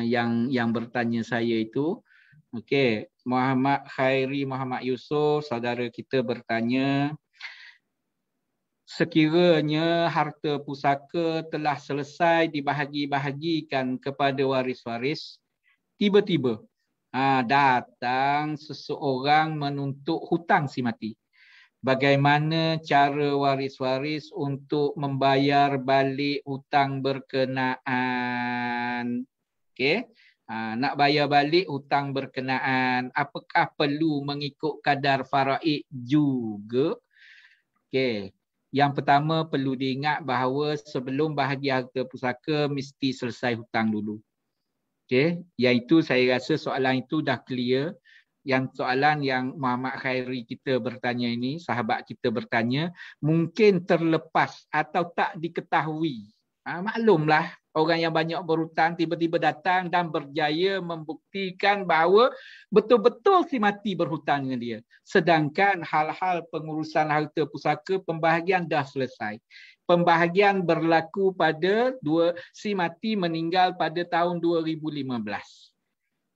Yang bertanya saya itu. Okey, Muhammad Khairi Muhammad Yusof, saudara kita bertanya, sekiranya harta pusaka telah selesai dibahagi-bahagikan kepada waris-waris, tiba-tiba datang seseorang menuntut hutang si mati. Bagaimana cara waris-waris untuk membayar balik hutang berkenaan? Okey. Nak bayar balik hutang berkenaan, apakah perlu mengikut kadar faraid juga? Okey. Yang pertama perlu diingat bahawa sebelum bahagia harta pusaka mesti selesai hutang dulu. Okey, iaitu saya rasa soalan itu dah clear. Yang soalan yang Muhammad Khairi kita bertanya ini, sahabat kita bertanya, mungkin terlepas atau tak diketahui. Maklumlah orang yang banyak berhutang tiba-tiba datang dan berjaya membuktikan bahawa betul-betul si mati berhutang dengan dia. Sedangkan hal-hal pengurusan harta pusaka pembahagian dah selesai. Pembahagian berlaku pada si mati meninggal pada tahun 2015.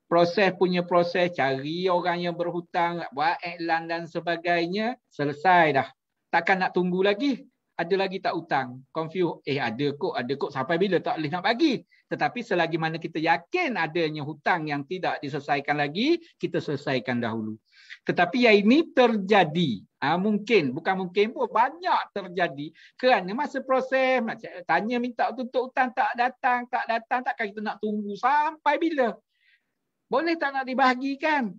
Proses cari orang yang berhutang, buat iklan dan sebagainya, selesai dah. Takkan nak tunggu lagi. Ada lagi tak hutang? Confuse. Ada kok. Sampai bila tak boleh nak bagi? Tetapi selagi mana kita yakin adanya hutang yang tidak diselesaikan lagi, kita selesaikan dahulu. Tetapi yang ini terjadi. Bukan mungkin pun, banyak terjadi. Kerana masa proses, tanya minta tutup hutang, tak datang. Takkan kita nak tunggu sampai bila? Boleh tak nak dibahagikan?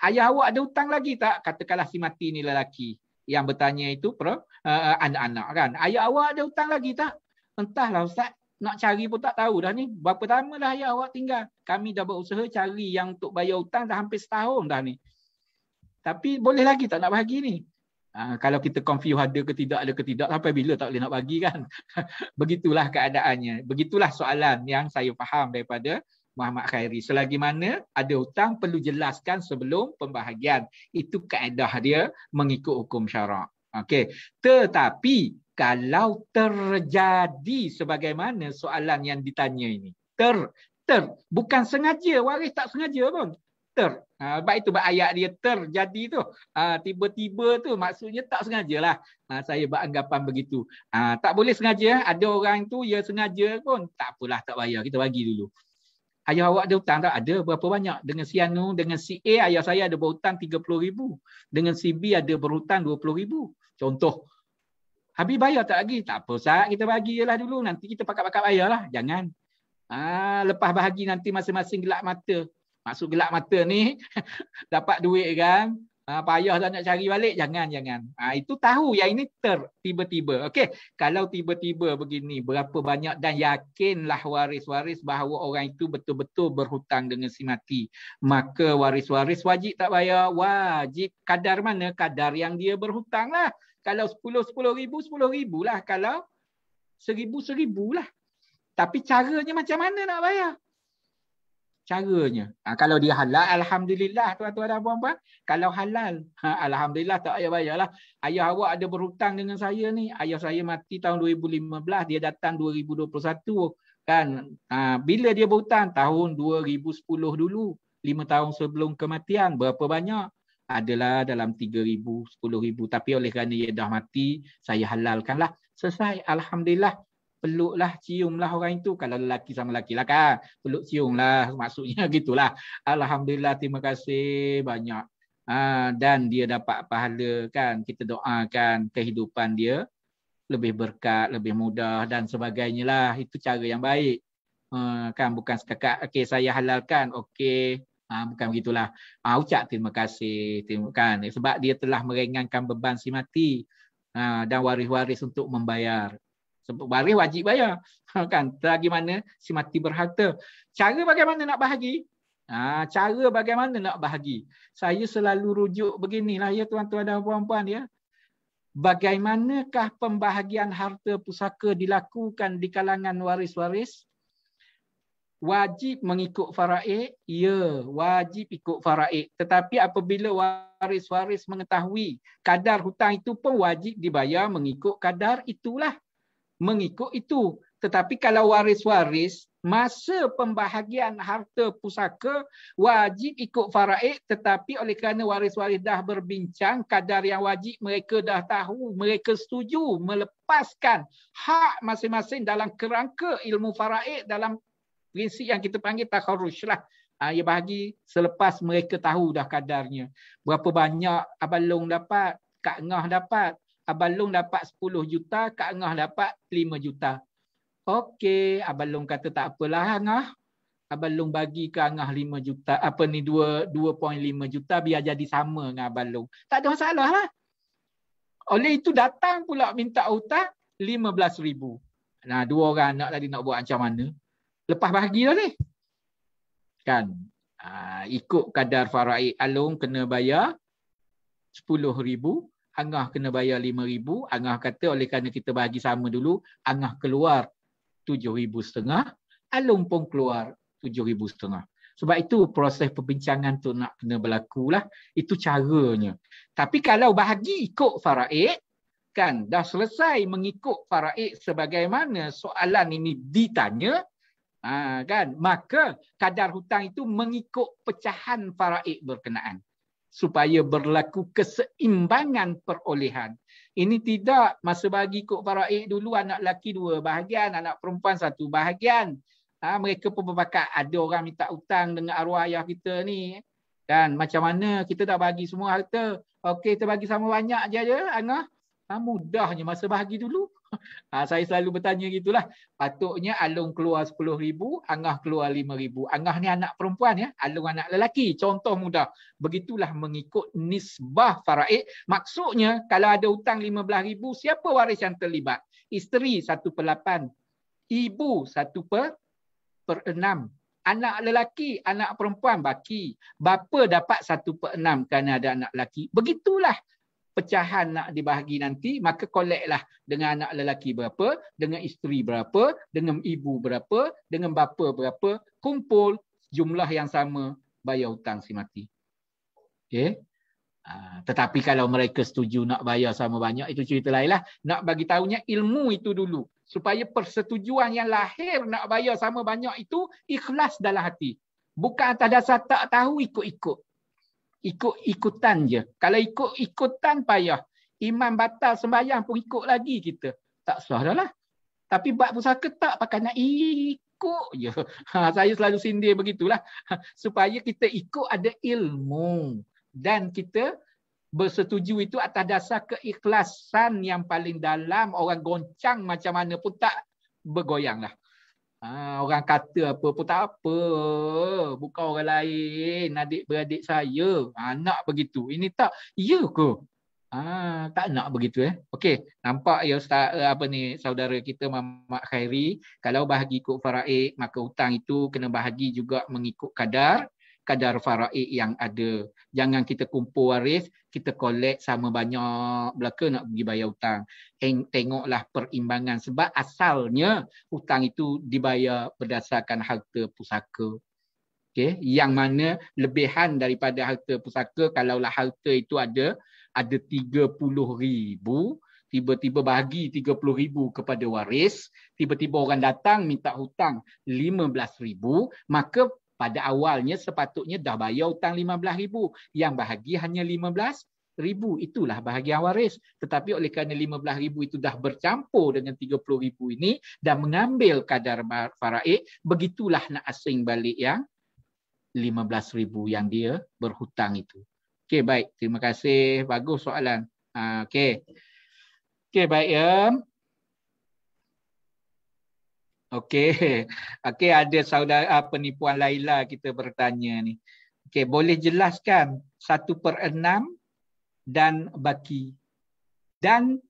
Ayah awak ada hutang lagi tak? Katakanlah si mati ni lelaki. Yang bertanya itu anak-anak kan. Ayah awak ada hutang lagi tak? Entahlah Ustaz. Nak cari pun tak tahu dah ni. Berapa lama dah ayah awak tinggal? Kami dah berusaha cari yang untuk bayar hutang dah hampir setahun dah ni. Tapi boleh lagi tak nak bagi ni? Kalau kita confuse ada ke tidak, sampai bila tak boleh nak bagi kan? Begitulah keadaannya. Begitulah soalan yang saya faham daripada Muhammad Khairi. Selagi mana ada hutang perlu jelaskan sebelum pembahagian. Itu kaedah dia mengikut hukum syarak. Okey. Tetapi kalau terjadi sebagaimana soalan yang ditanya ini. Bukan sengaja, waris tak sengaja pun. Sebab itu ayat dia terjadi tu. Tiba-tiba tu maksudnya tak sengajalah. Saya beranggapan begitu. Tak boleh sengaja. Ada orang tu ya sengaja pun. Tak apalah, tak bayar. Kita bagi dulu. Ayah awak ada hutang tak? Ada. Berapa banyak? Dengan si Anu, dengan si A, ayah saya ada berhutang 30,000. Dengan si B ada berhutang 20,000. Contoh. Habis bayar tak lagi? Tak apa Ustaz, kita bagi je lah dulu. Nanti kita pakat-pakat bayar lah. Jangan. Lepas bahagi nanti masing-masing gelap mata. Maksud gelap mata ni, dapat duit kan? Payah dah nak cari balik. Jangan. Itu tahu yang ini tiba-tiba. Okey. Kalau tiba-tiba begini, berapa banyak dan yakinlah waris-waris bahawa orang itu betul-betul berhutang dengan si mati. Maka waris-waris wajib tak bayar? Wajib. Kadar mana? Kadar yang dia berhutang lah. Kalau 10,000 lah. Kalau 1,000 lah. Tapi caranya macam mana nak bayar? Caranya. Kalau dia halal, alhamdulillah tuan-tuan dan puan-puan. Kalau halal, alhamdulillah tak payah bayarlah. Ayah awak ada berhutang dengan saya ni. Ayah saya mati tahun 2015, dia datang 2021 kan. Bila dia berhutang? Tahun 2010 dulu. 5 tahun sebelum kematian. Berapa banyak? Adalah dalam 3,000, 10,000. Tapi oleh kerana dia dah mati, saya halalkanlah. Selesai, alhamdulillah. Peluklah, ciumlah orang itu. Kalau lelaki sama lelaki lah kan. Peluk, ciumlah. Maksudnya gitulah. Alhamdulillah, terima kasih banyak. Dan dia dapat pahala kan. Kita doakan kehidupan dia lebih berkat, lebih mudah dan sebagainya lah. Itu cara yang baik. Kan bukan setakat, okey saya halalkan. Okey. Bukan begitulah. Ucap terima kasih. Kan? Sebab dia telah meringankan beban si mati. Dan waris-waris untuk membayar. Sebab waris wajib bayar. Kan? Lagi mana si mati berharta. Cara bagaimana nak bahagi? Cara bagaimana nak bahagi? Saya selalu rujuk beginilah ya tuan-tuan dan puan-puan ya. Bagaimanakah pembahagian harta pusaka dilakukan di kalangan waris-waris? Wajib mengikut faraid? Ya, wajib ikut faraid. Tetapi apabila waris-waris mengetahui kadar hutang itu pun wajib dibayar mengikut kadar itulah. Mengikut itu. Tetapi kalau waris-waris, masa pembahagian harta pusaka wajib ikut faraid, tetapi oleh kerana waris-waris dah berbincang kadar yang wajib, mereka dah tahu, mereka setuju melepaskan hak masing-masing dalam kerangka ilmu faraid dalam prinsip yang kita panggil takharruj lah. Ia bahagi selepas mereka tahu dah kadarnya. Berapa banyak Abang Long dapat, Kak Ngah dapat. Abang Long dapat 10 juta, Kak Ngah dapat 5 juta. Okey, Abang Long kata tak apalah Ngah. Abang Long bagi ke Angah 5 juta, 2.5 juta biar jadi sama dengan Abang Long. Tak ada masalah lah. Oleh itu datang pula minta hutang 15,000. Nah, 2 orang anak tadi nak buat macam mana? Lepas bahagilah ni. Kan? Ikut kadar faraid Along kena bayar 10,000. Angah kena bayar 5,000. Angah kata oleh kerana kita bagi sama dulu, Angah keluar 7,500. Along pun keluar 7,500. Sebab itu proses perbincangan tu nak kena berlaku lah. Itu caranya. Tapi kalau bahagi ikut faraid, kan dah selesai mengikut faraid sebagaimana soalan ini ditanya, kan, maka kadar hutang itu mengikut pecahan faraid berkenaan supaya berlaku keseimbangan perolehan. Ini tidak masa bagi ikut faraid dulu anak lelaki 2 bahagian, anak perempuan 1 bahagian. Mereka pun berpakat ada orang minta hutang dengan arwah ayah kita ni. Kan macam mana kita dah bagi semua harta. Okey, kita bagi sama banyak je Angah. Mudahnya masa bahagi dulu. Saya selalu bertanya gitulah. Patutnya Along keluar 10,000, Angah keluar 5,000. Angah ni anak perempuan ya, Along anak lelaki. Contoh mudah. Begitulah mengikut nisbah faraid. Maksudnya kalau ada hutang 15,000, siapa waris yang terlibat? Isteri 1/8, ibu 1/6, anak lelaki, anak perempuan baki. Bapa dapat 1/6 kerana ada anak lelaki. Begitulah pecahan nak dibahagi nanti, maka koleklah dengan anak lelaki berapa, dengan isteri berapa, dengan ibu berapa, dengan bapa berapa, kumpul jumlah yang sama, bayar hutang si mati. Okey. Tetapi kalau mereka setuju nak bayar sama banyak, itu cerita lain lah. Nak bagi tahunya ilmu itu dulu. Supaya persetujuan yang lahir nak bayar sama banyak itu ikhlas dalam hati. Bukan atas dasar tak tahu ikut-ikut. Ikut-ikutan je. Kalau ikut-ikutan payah. Iman batal sembahyang pun ikut lagi kita. Tak sah dah lah. Tapi bab pusaka tak, pakai nak ikut je. Saya selalu sindir begitulah. Supaya kita ikut ada ilmu. Dan kita bersetuju itu atas dasar keikhlasan yang paling dalam. Orang goncang macam mana pun tak bergoyang lah. Orang kata apa pun tak apa. Bukan orang lain. Adik-beradik saya. Nak begitu. Ini tak. Ya ke? Tak nak begitu Okey. Nampak ya Ustaz, saudara kita Muhammad Khairi. Kalau bahagi ikut faraid, maka hutang itu kena bahagi juga mengikut kadar faraid yang ada. Jangan kita kumpul waris, kita collect sama banyak belaka nak pergi bayar hutang. Tengoklah perimbangan. Sebab asalnya hutang itu dibayar berdasarkan harta pusaka. Okay? Yang mana lebihan daripada harta pusaka, kalaulah harta itu ada 30,000, tiba-tiba bagi 30,000 kepada waris, tiba-tiba orang datang minta hutang 15,000, maka pada awalnya sepatutnya dah bayar hutang 15,000. Yang bahagi hanya 15,000. Itulah bahagian waris. Tetapi oleh kerana 15,000 itu dah bercampur dengan 30,000 ini dan mengambil kadar faraid, begitulah nak asing balik yang 15,000 yang dia berhutang itu. Okey, baik. Terima kasih. Bagus soalan. Okey. Okey, baik ya. Okey, ada saudara penipuan Laila kita bertanya ni. Okey, boleh jelaskan 1/6 dan baki. Dan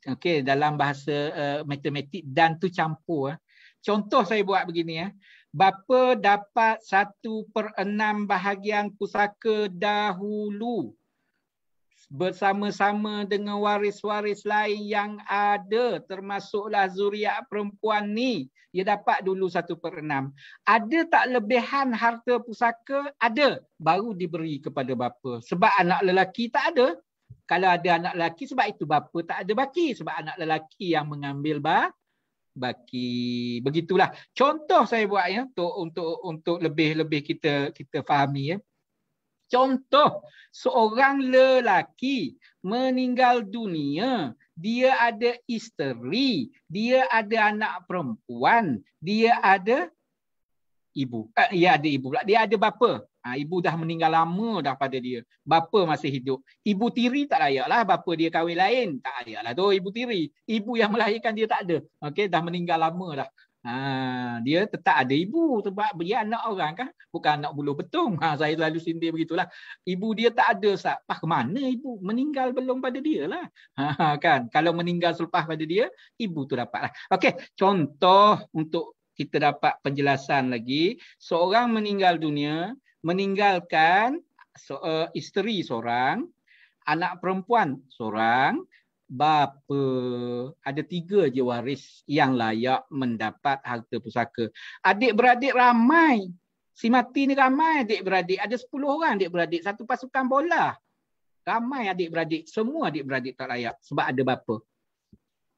okey, dalam bahasa matematik dan tu campur. Contoh saya buat begini Bapa dapat 1/6 bahagian pusaka dahulu bersama-sama dengan waris-waris lain yang ada, termasuklah zuriat perempuan ni. Dia dapat dulu 1/6. Ada tak lebihan harta pusaka? Ada. Baru diberi kepada bapa. Sebab anak lelaki tak ada. Kalau ada anak lelaki, sebab itu bapa tak ada baki. Sebab anak lelaki yang mengambil baki. Begitulah. Contoh saya buat untuk lebih kita fahami Contoh, seorang lelaki meninggal dunia, dia ada isteri, dia ada anak perempuan, dia ada ibu. Dia ada ibu pula. Dia ada bapa. Ibu dah meninggal lama dah pada dia. Bapa masih hidup. Ibu tiri tak layaklah. Bapa dia kahwin lain. Tak layaklah tu ibu tiri. Ibu yang melahirkan dia tak ada. Okey, dah meninggal lama dah. Dia tetap ada ibu sebab dia anak orang kan, bukan anak buluh betung. Saya selalu sindir begitulah. Ibu dia tak ada, Ustaz. Ke mana ibu? Meninggal belum pada dia lah. Kan? Kalau meninggal selepas pada dia, ibu tu dapat lah. Okey, contoh untuk kita dapat penjelasan lagi. Seorang meninggal dunia, meninggalkan isteri seorang, anak perempuan seorang, bapa, ada 3 je waris yang layak mendapat harta pusaka. Adik-beradik ramai. Si mati ni ramai adik-beradik. Ada 10 orang adik-beradik. Satu pasukan bola. Ramai adik-beradik. Semua adik-beradik tak layak. Sebab ada bapa.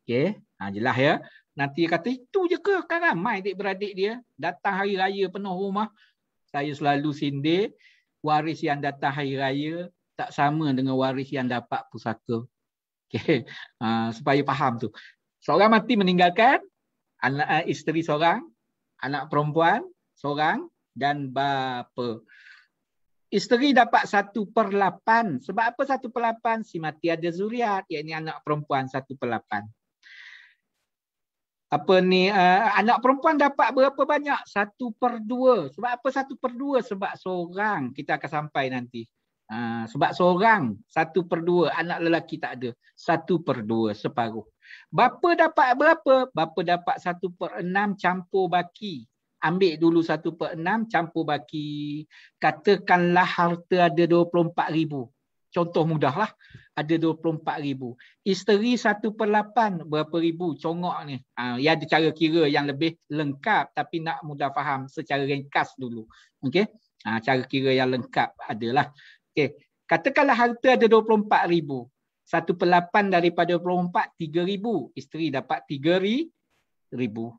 Okey. Jelas ya. Nanti kata itu je ke? Kan ramai adik-beradik dia. Datang hari raya penuh rumah. Saya selalu sindir. Waris yang datang hari raya tak sama dengan waris yang dapat pusaka. Okay. Supaya faham tu. Seorang mati meninggalkan anak isteri seorang, anak perempuan seorang dan bapa. Isteri dapat 1/8. Sebab apa 1/8? Si mati ada zuriat, iaitu anak perempuan 1/8. Anak perempuan dapat berapa banyak? 1/2. Sebab apa 1/2? Sebab seorang, kita akan sampai nanti. Sebab seorang 1/2, anak lelaki tak ada. 1/2, separuh. Bapa dapat berapa? Bapa dapat 1/6 campur baki. Ambil dulu 1/6 campur baki. Katakanlah harta ada 24,000. Contoh mudahlah. Ada 24,000. Isteri 1/8 berapa ribu? Congok ni. Ya ada cara kira yang lebih lengkap tapi nak mudah faham secara ringkas dulu. Okey? Cara kira yang lengkap adalah. Okey, katakanlah harta ada 24,000. 1/8 daripada 24, 3,000. Isteri dapat 3,000.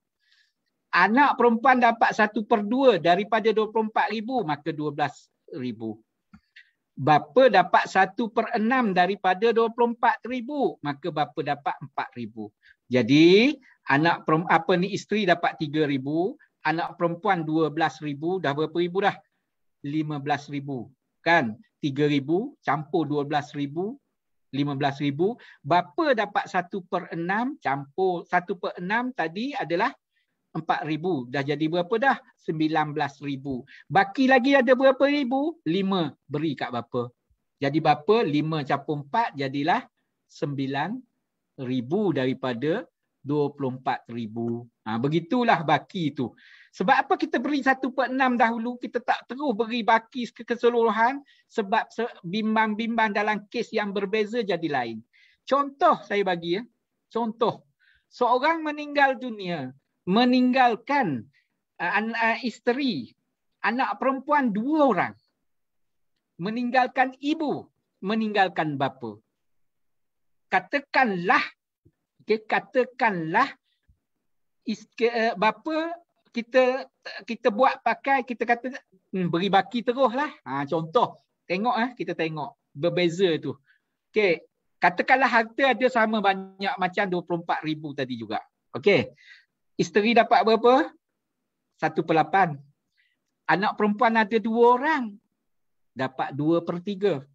Anak perempuan dapat 1/2 daripada 24,000, maka 12,000. Bapa dapat 1/6 daripada 24,000, maka bapa dapat 4,000. Jadi, isteri dapat 3,000, anak perempuan 12,000, dah berapa ribu dah? 15,000. Kan? 3,000 campur 12,000, 15,000. Bapa dapat 1/6 campur 1/6 tadi adalah 4,000. Dah jadi berapa dah? 19,000. Baki lagi ada berapa ribu? 5 beri kat bapa. Jadi bapa 5 campur 4 jadilah 9,000 daripada 24,000. Begitulah baki itu. Sebab apa kita beri 1/6 dahulu, kita tak terus beri baki keseluruhan sebab bimbang-bimbang dalam kes yang berbeza jadi lain. Contoh saya bagi ya. Contoh. Seorang meninggal dunia, meninggalkan isteri, anak perempuan 2 orang. Meninggalkan ibu, meninggalkan bapa. Katakanlah bapa kita buat pakai, kita kata beri baki teruslah. Contoh, tengok kita tengok berbeza tu. Okey, katakanlah harta ada sama banyak macam 24,000 tadi juga. Okey. Isteri dapat berapa? 1/8. Anak perempuan ada 2 orang. Dapat 2/3.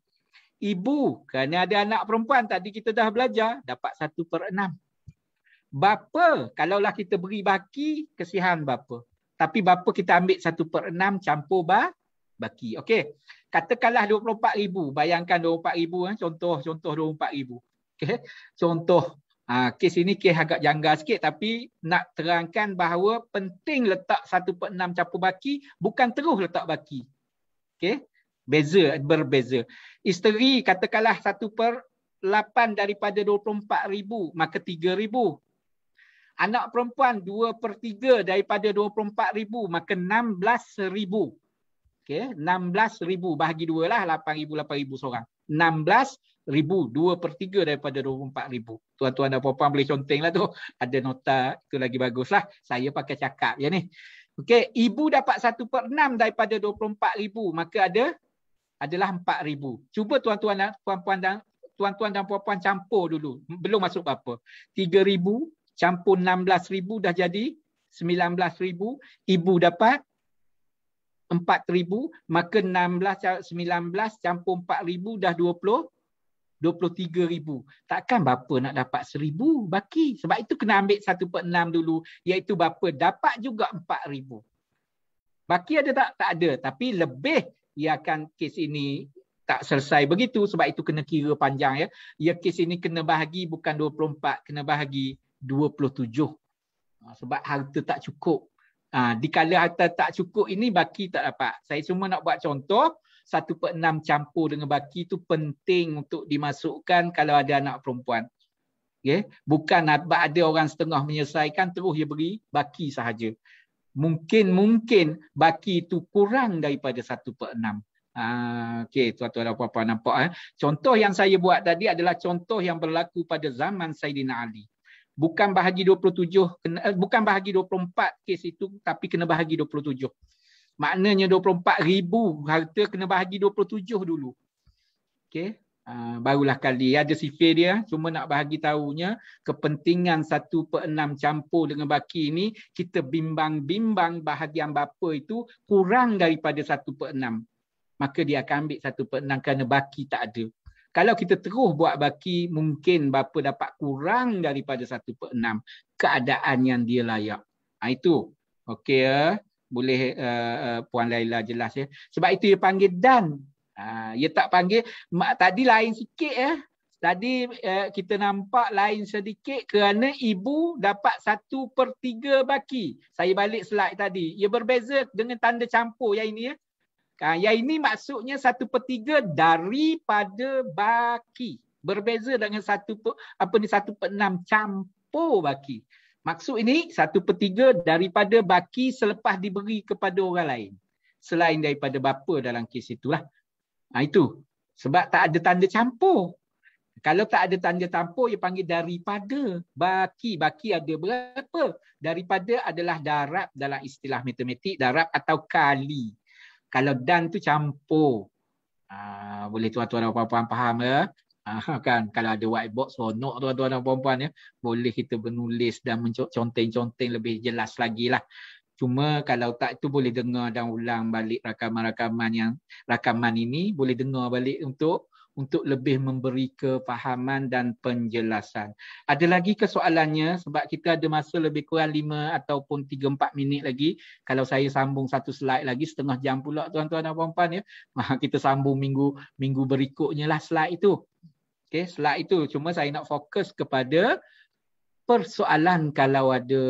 Ibu, kerana ada anak perempuan tadi kita dah belajar, dapat 1/6. Bapa, kalaulah kita beri baki, kesihan bapa. Tapi bapa kita ambil 1/6 campur baki. Okey. Katakanlah 24,000. Bayangkan 24,000. Contoh 24,000. Okey. Contoh. Kes ini kes agak janggal sikit tapi nak terangkan bahawa penting letak 1/6 campur baki, bukan terus letak baki. Okey. Berbeza. Isteri katakanlah 1/8 daripada 24,000, maka 3,000. Anak perempuan 2/3 daripada 24,000, maka 16,000. Okey, 16,000 bahagi 2 lah, 8,000 seorang. 16,000, 2/3 daripada 24,000. Tuan-tuan dan puan-puan boleh conteng lah tu. Ada nota, itu lagi bagus lah. Saya pakai cakap je ni. Okey, ibu dapat 1/6 daripada 24,000, maka adalah 4,000. Cuba tuan-tuan dan puan-puan campur dulu. Belum masuk apa. 3,000 campur 16,000 dah jadi 19,000. Ibu dapat 4,000, maka 19 campur 4,000 dah 20,000. 23,000. Takkan bapa nak dapat 1,000 baki. Sebab itu kena ambil 1/6 dulu. Iaitu bapa dapat juga 4,000. Baki ada tak? Tak ada. Tapi lebih ia akan kes ini tak selesai begitu. Sebab itu kena kira panjang ya. Ya kes ini kena bahagi bukan 24. Kena bahagi 27. Sebab harta tak cukup. Dikala harta tak cukup ini baki tak dapat. Saya cuma nak buat contoh. 1/6 campur dengan baki itu penting untuk dimasukkan kalau ada anak perempuan. Okay? Bukan ada orang setengah menyelesaikan terus dia beri baki sahaja. Mungkin baki itu kurang daripada 1/6. Okey, tuan-tuan dan puan-puan nampak. Contoh yang saya buat tadi adalah contoh yang berlaku pada zaman Saidina Ali. Bukan bahagi 27, bukan bahagi 24 kes itu, tapi kena bahagi 27. Maknanya 24,000 harta kena bahagi 27 dulu. Okey. Barulah kali ada sifir dia, cuma nak bahagi tahunya kepentingan 1/6 campur dengan baki ini kita bimbang-bimbang bahagian bapa itu kurang daripada 1/6. Maka dia akan ambil 1/6 kerana baki tak ada. Kalau kita terus buat baki mungkin bapa dapat kurang daripada 1/6 keadaan yang dia layak. Itu. Okey ya. Boleh Puan Laila jelas ya. Sebab itu dia panggil dan. Dia tak panggil, tadi lain sikit ya. Tadi kita nampak lain sedikit kerana ibu dapat 1/3 baki. Saya balik slide tadi. Ia berbeza dengan tanda campur yang ini ya. Yang ini maksudnya 1/3 daripada baki. Berbeza dengan 1/6 campur baki. Maksud ini 1/3 daripada baki selepas diberi kepada orang lain. Selain daripada bapa dalam kes itulah. Itu. Sebab tak ada tanda campur. Kalau tak ada tanda campur, dia panggil daripada baki. Baki ada berapa? Daripada adalah darab dalam istilah matematik. Darab atau kali. Kalau dan tu campur. Boleh tuan-tuan dan puan-puan faham ya? Kan kalau ada whiteboard seronok tuan-tuan dan puan-puan ya. Boleh kita menulis dan menconteng-conteng lebih jelas lagi lah. Cuma kalau tak itu boleh dengar dan ulang balik rakaman ini boleh dengar balik untuk lebih memberi kefahaman dan penjelasan. Ada lagi kesoalannya sebab kita ada masa lebih kurang 5 ataupun 3-4 minit lagi. Kalau saya sambung satu slide lagi setengah jam pula tuan-tuan dan puan-puan ya. Kita sambung minggu berikutnya lah slide itu. Okey, slide itu cuma saya nak fokus kepada persoalan kalau ada.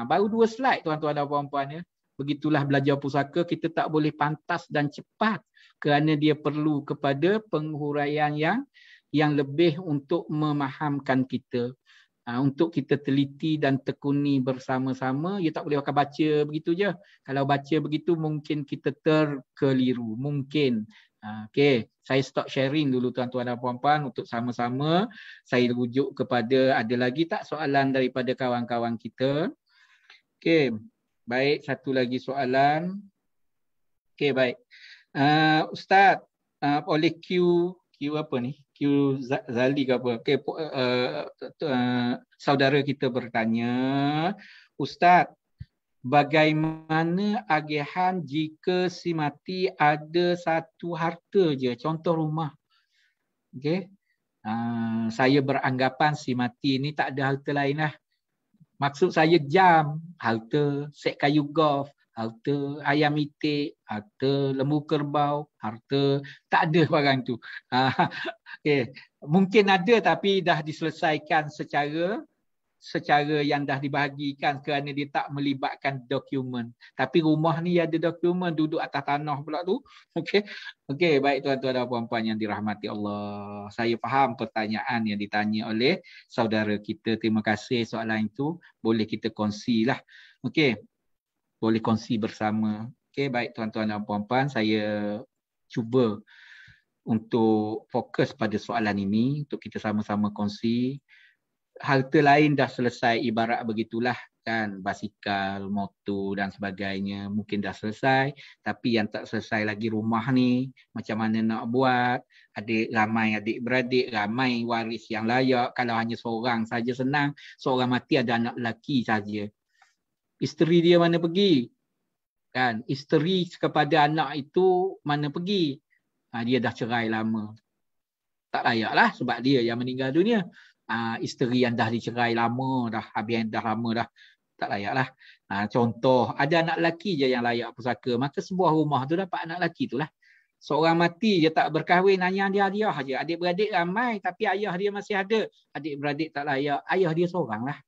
Baru 2 slide tuan-tuan dan puan-puan ya. Begitulah belajar pusaka, kita tak boleh pantas dan cepat kerana dia perlu kepada penghuraian yang lebih untuk memahamkan kita. Untuk kita teliti dan tekuni bersama-sama, ya tak boleh pakai baca begitu je. Kalau baca begitu mungkin kita terkeliru, mungkin. Okey, saya stop sharing dulu tuan-tuan dan puan-puan untuk sama-sama saya rujuk kepada ada lagi tak soalan daripada kawan-kawan kita. Okey, baik, satu lagi soalan. Okey, baik. Ustaz, oleh Q apa ni? Q Zali ke apa? Okey, saudara kita bertanya, Ustaz, bagaimana agihan jika si mati ada satu harta je, contoh rumah. Okey. Saya beranggapan si mati ni tak ada harta lain lah. Maksud saya jam, harta, set kayu golf, harta ayam itik, harta lembu kerbau, harta, tak ada barang tu. Okay. Mungkin ada tapi dah diselesaikan secara yang dah dibahagikan kerana dia tak melibatkan dokumen. Tapi rumah ni ada dokumen, duduk atas tanah pula tu. Okey. Okey, baik tuan-tuan dan puan-puan yang dirahmati Allah. Saya faham pertanyaan yang ditanya oleh saudara kita. Terima kasih soalan itu. Boleh kita kongsilah. Okey. Boleh kongsi bersama. Okey, baik tuan-tuan dan puan-puan, saya cuba untuk fokus pada soalan ini untuk kita sama-sama kongsi. Harta lain dah selesai, ibarat begitulah kan, basikal, motor dan sebagainya mungkin dah selesai, tapi yang tak selesai lagi rumah ni, macam mana nak buat? Ramai adik-beradik, ramai waris yang layak. Kalau hanya seorang saja senang, seorang mati ada anak lelaki saja. Isteri dia mana pergi? Kan, isteri kepada anak itu mana pergi? Dia dah cerai lama. Tak layak lah sebab dia yang meninggal dunia. Isteri yang dah dicerai lama dah, habis yang dah lama dah, tak layak lah. Contoh, ada anak lelaki je yang layak pusaka, maka sebuah rumah tu dapat anak lelaki tu lah. Seorang mati je tak berkahwin, hanya dia je. Adik-beradik ramai tapi ayah dia masih ada. Adik-beradik tak layak, ayah dia seorang lah.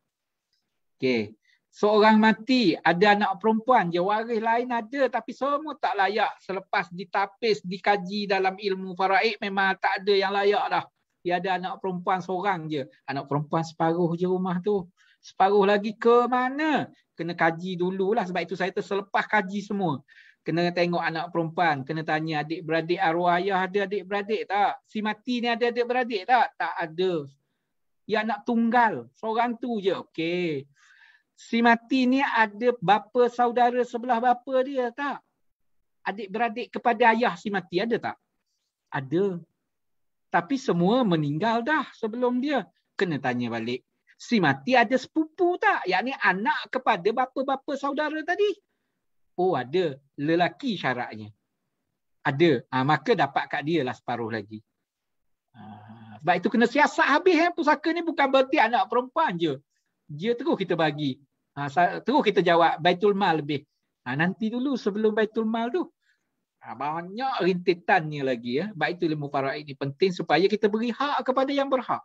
Okey. Seorang mati, ada anak perempuan je, waris lain ada tapi semua tak layak. Selepas ditapis, dikaji dalam ilmu faraid, memang tak ada yang layak dah. Dia ada anak perempuan seorang je. Anak perempuan separuh je rumah tu. Separuh lagi ke mana? Kena kaji dululah. Sebab itu saya selepas kaji semua. Kena tengok anak perempuan. Kena tanya adik-beradik arwah ayah ada adik-beradik tak? Si mati ni ada adik-beradik tak? Tak ada. Dia anak tunggal. Seorang tu je. Okey. Si mati ni ada bapa saudara sebelah bapa dia tak? Adik-beradik kepada ayah si mati ada tak? Ada. Tapi semua meninggal dah sebelum dia. Kena tanya balik. Si mati ada sepupu tak? Yakni anak kepada bapa-bapa saudara tadi. Oh ada. Lelaki syaratnya. Ada. Maka dapat kat dia lah separuh lagi. Sebab itu kena siasat habis. Pusaka ni bukan berarti anak perempuan je. Dia terus kita bagi. Terus kita jawab Baitul Mal lebih. Nanti dulu sebelum Baitul Mal tu. Banyak rintitannya lagi. Baik itu ilmu faraid ni penting supaya kita beri hak kepada yang berhak.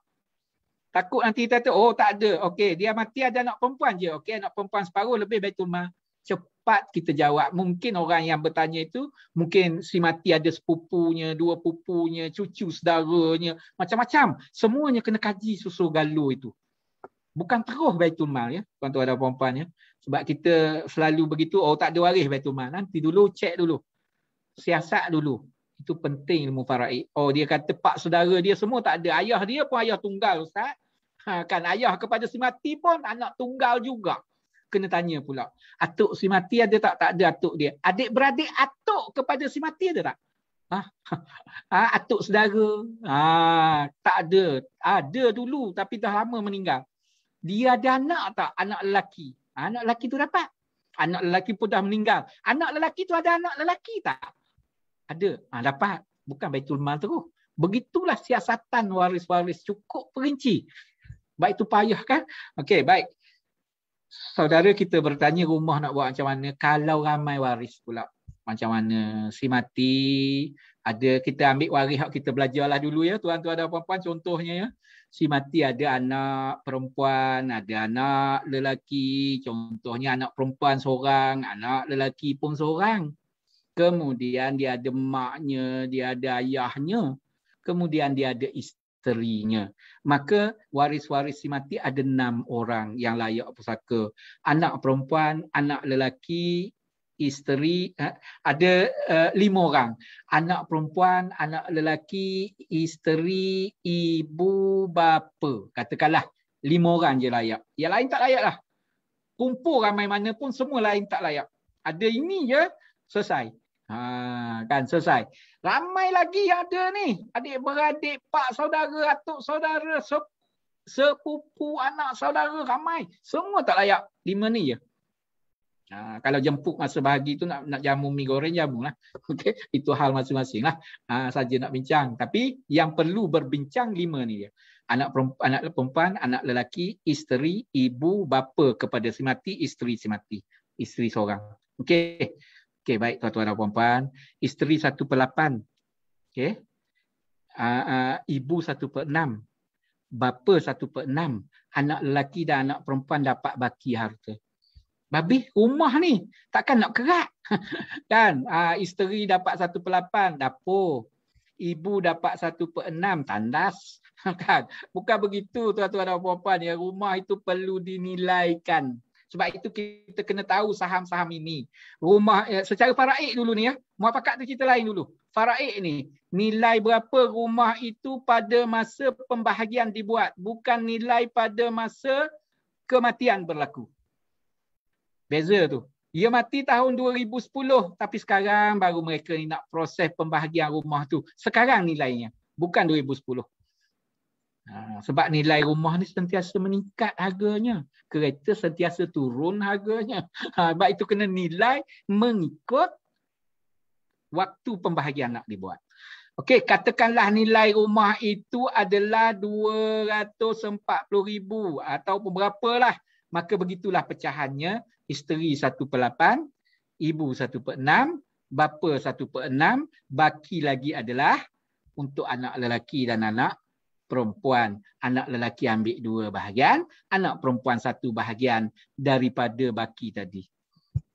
Takut nanti kita kata, oh tak ada. Okey, dia mati ada anak perempuan je. Okey, anak perempuan separuh lebih Baitul Mal. Cepat kita jawab. Mungkin orang yang bertanya itu, mungkin si mati ada sepupunya, dua pupunya, cucu saudaranya, macam-macam. Semuanya kena kaji susul galuh itu. Bukan terus Baitul Mal ya, tuan-tuan dan puan-puan ya. Sebab kita selalu begitu, oh tak ada waris Baitul Mal. Nanti dulu cek dulu. Siasat dulu. Itu penting ilmu faraid. Oh dia kata pak saudara dia semua tak ada. Ayah dia pun ayah tunggal Ustaz. Kan ayah kepada si mati pun anak tunggal juga. Kena tanya pula. Atuk si mati ada tak? Tak ada atuk dia. Adik-beradik atuk kepada si mati ada tak? Atuk saudara. Tak ada. Ada dulu tapi dah lama meninggal. Dia ada anak tak? Anak lelaki. Anak lelaki tu dapat. Anak lelaki pun dah meninggal. Anak lelaki tu ada anak lelaki tak? Ada. Dapat. Bukan Baitul Mal terus. Begitulah siasatan waris-waris. Cukup perinci. Baik itu payah kan? Okey, baik. Saudara kita bertanya rumah nak buat macam mana. Kalau ramai waris pula. Macam mana? Si mati. Ada kita ambil waris hak kita belajarlah dulu ya. Tuan-tuan dan puan-puan contohnya ya. Si mati ada anak perempuan, ada anak lelaki. Contohnya anak perempuan seorang, anak lelaki pun seorang. Kemudian dia ada maknya, dia ada ayahnya. Kemudian dia ada isterinya. Maka waris-waris si mati ada 6 orang yang layak pusaka. Anak perempuan, anak lelaki, isteri, ada 5 orang. Anak perempuan, anak lelaki, isteri, ibu, bapa. Katakanlah 5 orang je layak. Yang lain tak layak lah. Kumpul ramai mana pun semua lain tak layak. Ada ini je, selesai. Kan selesai. Ramai lagi yang ada ni. Adik-beradik, pak saudara, atuk saudara, sepupu, anak saudara, ramai. Semua tak layak. 5 ni je. Kalau jemput masa bahagi tu nak jamu mi goreng, jamu lah. Okay? Itu hal masing-masing lah. Saja nak bincang. Tapi yang perlu berbincang 5 ni je. Anak perempuan, anak lelaki, isteri, ibu, bapa kepada si mati, isteri si mati. Isteri seorang. Okey. Okey, baik tuan-tuan dan puan-puan. Isteri 1/8. Okey. Ibu 1/6. Bapa 1/6. Anak lelaki dan anak perempuan dapat baki harta. Habis rumah ni takkan nak kerat. Kan? Isteri dapat 1/8 dapur. Ibu dapat 1/6 tandas. Kan? Bukan begitu tuan-tuan dan puan-puan. Ya, rumah itu perlu dinilaikan. Sebab itu kita kena tahu saham-saham ini. Rumah secara faraid dulu ni ya. Muafakat tu cerita lain dulu. Faraid ni nilai berapa rumah itu pada masa pembahagian dibuat, bukan nilai pada masa kematian berlaku. Beza tu. Dia mati tahun 2010 tapi sekarang baru mereka ni nak proses pembahagian rumah tu. Sekarang nilainya, bukan 2010. Sebab nilai rumah ni sentiasa meningkat harganya. Kereta sentiasa turun harganya. Sebab itu kena nilai mengikut waktu pembahagian nak dibuat. Okey, katakanlah nilai rumah itu adalah 240,000 ataupun berapalah. Maka begitulah pecahannya. Isteri 1/8, ibu 1/6, bapa 1/6, baki lagi adalah untuk anak lelaki dan anak perempuan. Anak lelaki ambil 2 bahagian, anak perempuan 1 bahagian daripada baki tadi.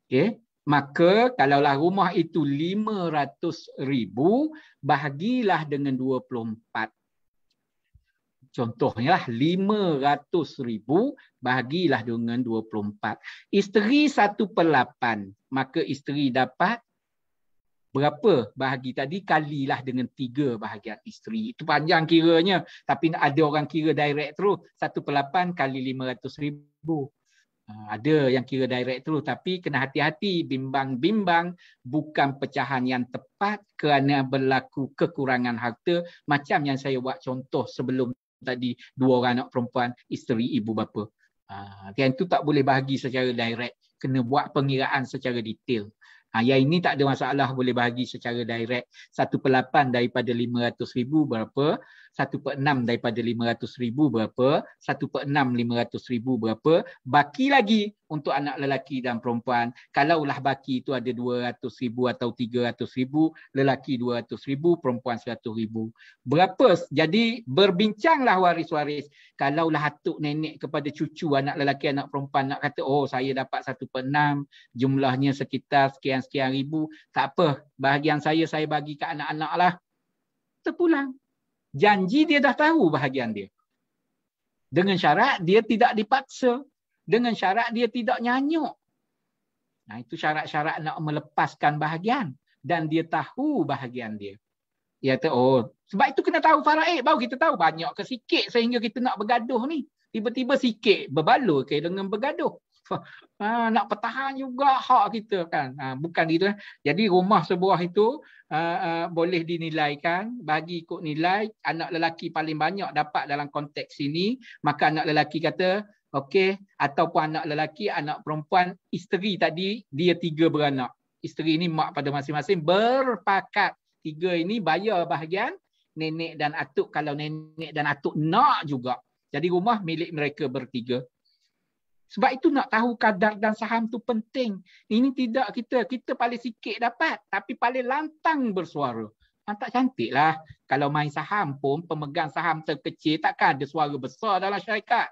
Okey. Maka kalaulah rumah itu 500,000, bahagilah dengan 24. Contohnya lah 500,000 bahagilah dengan 24. Isteri 1/8. Maka isteri dapat berapa bahagi tadi? Kalilah dengan 3 bahagian isteri. Itu panjang kiranya. Tapi ada orang kira direct terus. 1/8 kali 500,000. Ada yang kira direct terus, tapi kena hati-hati, bimbang-bimbang bukan pecahan yang tepat kerana berlaku kekurangan harta macam yang saya buat contoh sebelum tadi, 2 orang anak perempuan, isteri, ibu, bapa. Yang itu tak boleh bahagi secara direct, kena buat pengiraan secara detail. Yang ini tak ada masalah, boleh bahagi secara direct. 1/8 daripada 500,000 berapa? 1/6 daripada 500,000 berapa? 1/6 500,000 berapa? Baki lagi untuk anak lelaki dan perempuan. Kalaulah baki itu ada 200,000 atau 300,000, lelaki 200,000, perempuan 100,000. Berapa? Jadi berbincanglah waris-waris. Kalaulah atuk nenek kepada cucu, anak lelaki, anak perempuan nak kata, oh saya dapat 1/6, jumlahnya sekitar sekian-sekian ribu. Tak apa, bahagian saya bagi ke anak-anak lah. Terpulang. Janji dia dah tahu bahagian dia. Dengan syarat dia tidak dipaksa. Dengan syarat dia tidak nyanyuk. Itu syarat-syarat nak melepaskan bahagian. Dan dia tahu bahagian dia. Dia kata, oh, sebab itu kena tahu faraid. Baru kita tahu banyak ke sikit sehingga kita nak bergaduh ni. Tiba-tiba sikit berbaloi ke dengan bergaduh. Nak pertahan juga hak kita kan. Bukan gitu. Jadi rumah sebuah itu boleh dinilaikan, bagi ikut nilai. Anak lelaki paling banyak dapat dalam konteks ini, maka anak lelaki kata okey, ataupun anak lelaki, anak perempuan, isteri tadi dia 3 beranak. Isteri ini mak pada masing-masing berpakat 3 ini bayar bahagian nenek dan atuk kalau nenek dan atuk nak juga. Jadi rumah milik mereka bertiga. Sebab itu nak tahu kadar dan saham tu penting. Ini tidak kita paling sikit dapat, tapi paling lantang bersuara. Tak cantik lah. Kalau main saham pun, pemegang saham terkecil takkan ada suara besar dalam syarikat.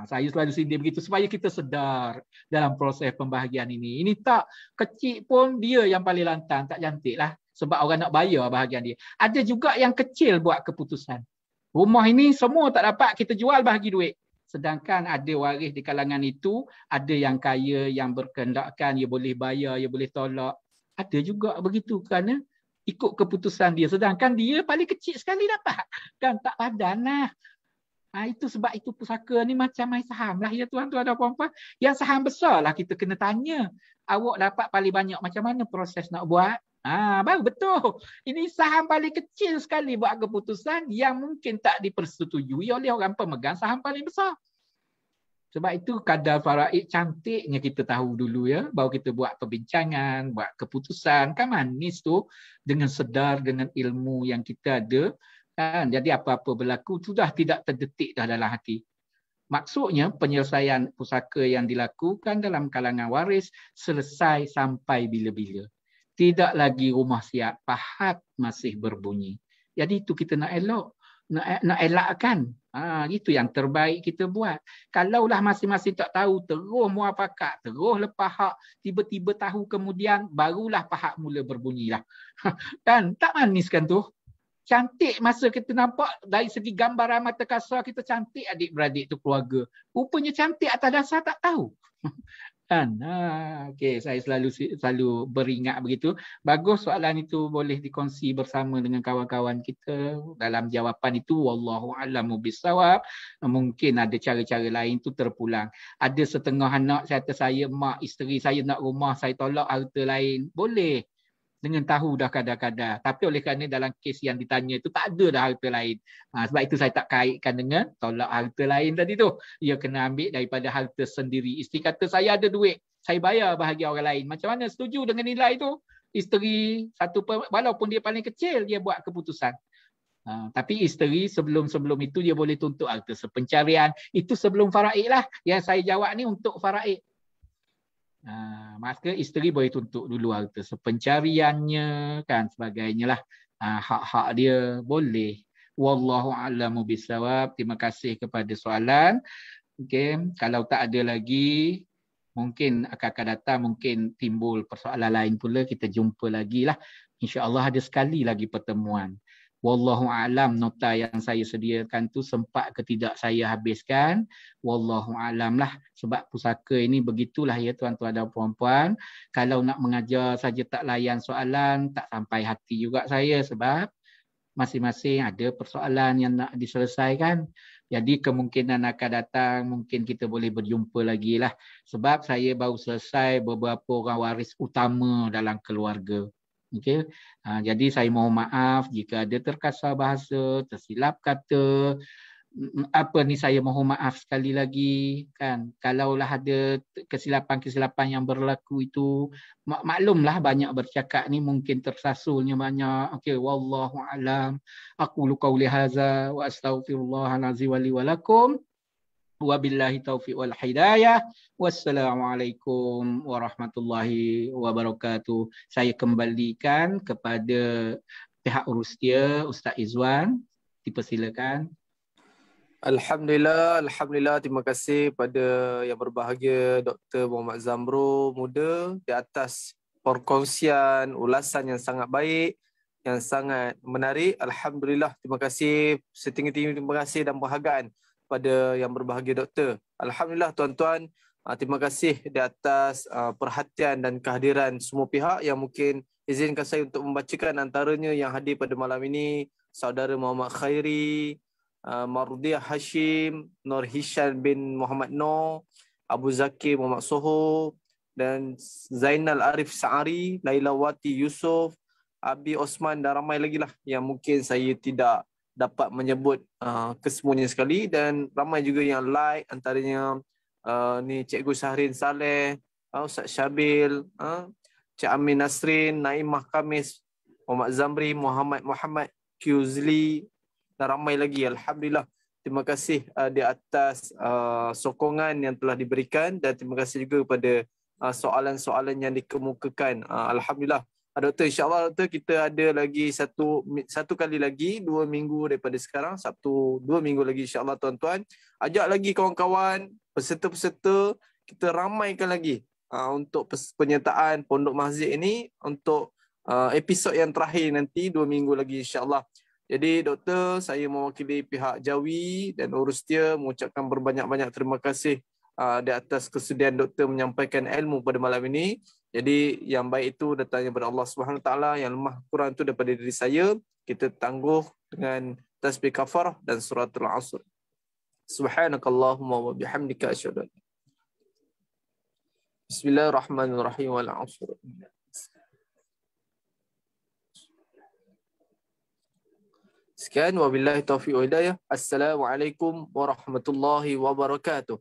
Saya selalu sindir begitu supaya kita sedar dalam proses pembahagian ini. Ini tak kecil pun dia yang paling lantang, tak cantik lah. Sebab orang nak bayar bahagian dia. Ada juga yang kecil buat keputusan. Rumah ini semua tak dapat, kita jual bahagi duit. Sedangkan ada waris di kalangan itu, ada yang kaya, yang berkehendakkan, ia boleh bayar, ia boleh tolak. Ada juga begitu kerana ikut keputusan dia. Sedangkan dia paling kecil sekali dapat. Kan tak padan lah. Itu sebab itu pusaka ni macam main saham lah ya tuan-tuan dan puan-puan. Yang saham besar lah kita kena tanya. Awak dapat paling banyak, macam mana proses nak buat? Baru betul. Ini saham paling kecil sekali buat keputusan yang mungkin tak dipersetujui oleh orang pemegang saham paling besar. Sebab itu kadar faraid cantiknya kita tahu dulu ya. Baru kita buat perbincangan, buat keputusan. Kan manis tu dengan sedar, dengan ilmu yang kita ada. Kan? Jadi apa-apa berlaku sudah tidak terdetik dah dalam hati. Maksudnya penyelesaian pusaka yang dilakukan dalam kalangan waris selesai sampai bila-bila. Tidak lagi rumah siap, pahat masih berbunyi. Jadi itu kita nak elok. Nak elakkan. Itu yang terbaik kita buat. Kalaulah masing-masing tak tahu, terus muafakat, terus lepas hak, tiba-tiba tahu kemudian, barulah pahat mula berbunyilah. Kan? Tak manis kan tu? Cantik masa kita nampak dari segi gambaran mata kasar kita cantik adik-beradik tu keluarga. Rupanya cantik atas dasar tak tahu. Kan? Okey, saya selalu beringat begitu. Bagus soalan itu boleh dikongsi bersama dengan kawan-kawan kita. Dalam jawapan itu wallahu a'lamu bissawab. Mungkin ada cara-cara lain tu terpulang. Ada setengah anak saya kata saya mak isteri saya nak rumah, saya tolak harta lain. Boleh. Dengan tahu dah kadar-kadar. Tapi oleh kerana dalam kes yang ditanya itu tak ada dah harta lain. Sebab itu saya tak kaitkan dengan tolak harta lain tadi tu. Ia kena ambil daripada harta sendiri. Isteri kata saya ada duit, saya bayar bahagian orang lain. Macam mana setuju dengan nilai itu? Isteri walaupun dia paling kecil, dia buat keputusan. Tapi isteri sebelum itu dia boleh tuntut harta sepencarian. Itu sebelum faraid lah. Yang saya jawab ni untuk faraid. Maka isteri boleh tuntut dulu harta sepencariannya kan, sebagainya lah. Hak-hak dia boleh. Wallahu a'lamu bissawab. Terima kasih kepada soalan. Okay. Kalau tak ada lagi, mungkin akan datang mungkin timbul persoalan lain pula, kita jumpa lagi lah. InsyaAllah ada sekali lagi pertemuan. Wallahu a'lam, nota yang saya sediakan tu sempat ke tidak saya habiskan. Wallahu a'lam lah. Sebab pusaka ini begitulah ya tuan-tuan dan puan-puan. Kalau nak mengajar saja tak layan soalan, tak sampai hati juga saya sebab masing-masing ada persoalan yang nak diselesaikan. Jadi kemungkinan akan datang mungkin kita boleh berjumpa lagi lah. Sebab saya baru selesai beberapa orang waris utama dalam keluarga. Okay. Jadi saya mohon maaf jika ada terkasar bahasa, tersilap kata. Apa ni, saya mohon maaf sekali lagi kan. Kalaulah ada kesilapan-kesilapan yang berlaku itu, maklumlah banyak bercakap ni mungkin tersasulnya banyak. Okey, wallahu alam. Aqulu qauli hadza wa astaghfirullahal azim li wa lakum. Wabillahi taufiq wal hidayah. Wassalamualaikum warahmatullahi wabarakatuh. Saya kembalikan kepada pihak urustia Ustaz Izwan. Dipersilakan. Alhamdulillah, terima kasih pada yang berbahagia Dr. Muhammad Zambro Muda di atas perkongsian ulasan yang sangat baik, yang sangat menarik. Alhamdulillah, terima kasih setinggi-tinggi terima kasih dan penghargaan pada yang berbahagia doktor. Alhamdulillah tuan-tuan, terima kasih di atas perhatian dan kehadiran semua pihak yang mungkin izinkan saya untuk membacakan antaranya yang hadir pada malam ini, saudara Muhammad Khairi, Mardiah Hashim, Nur Hisham bin Muhammad Noor, Abu Zakir Muhammad Soho, dan Zainal Arif Sa'ari, Laila Wati Yusof, Abi Osman dan ramai lagi lah yang mungkin saya tidak dapat menyebut kesemuanya sekali, dan ramai juga yang like, antaranya ni Cikgu Syahrin Saleh, Ustaz Syabil, Cik Amin Nasrin, Naimah Kamis, Muhammad Zamri, Muhammad Quzli dan ramai lagi. Alhamdulillah, terima kasih di atas sokongan yang telah diberikan, dan terima kasih juga kepada soalan-soalan yang dikemukakan. Alhamdulillah. Doktor, insyaAllah Doktor, kita ada lagi satu kali lagi 2 minggu daripada sekarang, Sabtu 2 minggu lagi insyaAllah tuan-tuan. Ajak lagi kawan-kawan, peserta-peserta, kita ramaikan lagi untuk penyertaan Pondok Masjid ini untuk episod yang terakhir nanti 2 minggu lagi insyaAllah. Jadi Doktor, saya mewakili pihak Jawi dan urustia mengucapkan berbanyak-banyak terima kasih di atas kesediaan Doktor menyampaikan ilmu pada malam ini. Jadi yang baik itu datangnya daripada Allah Subhanahu Taala, yang lemah kurang itu daripada diri saya. Kita tangguh dengan tasbih kafarah dan suratul Asr. Subhanakallahumma wa bihamdika asyhadu an la ilaha illa anta. Bismillahirrahmanirrahim wal 'asr. Sekian, wabillahi taufiq wa hidayah. Assalamualaikum warahmatullahi wabarakatuh.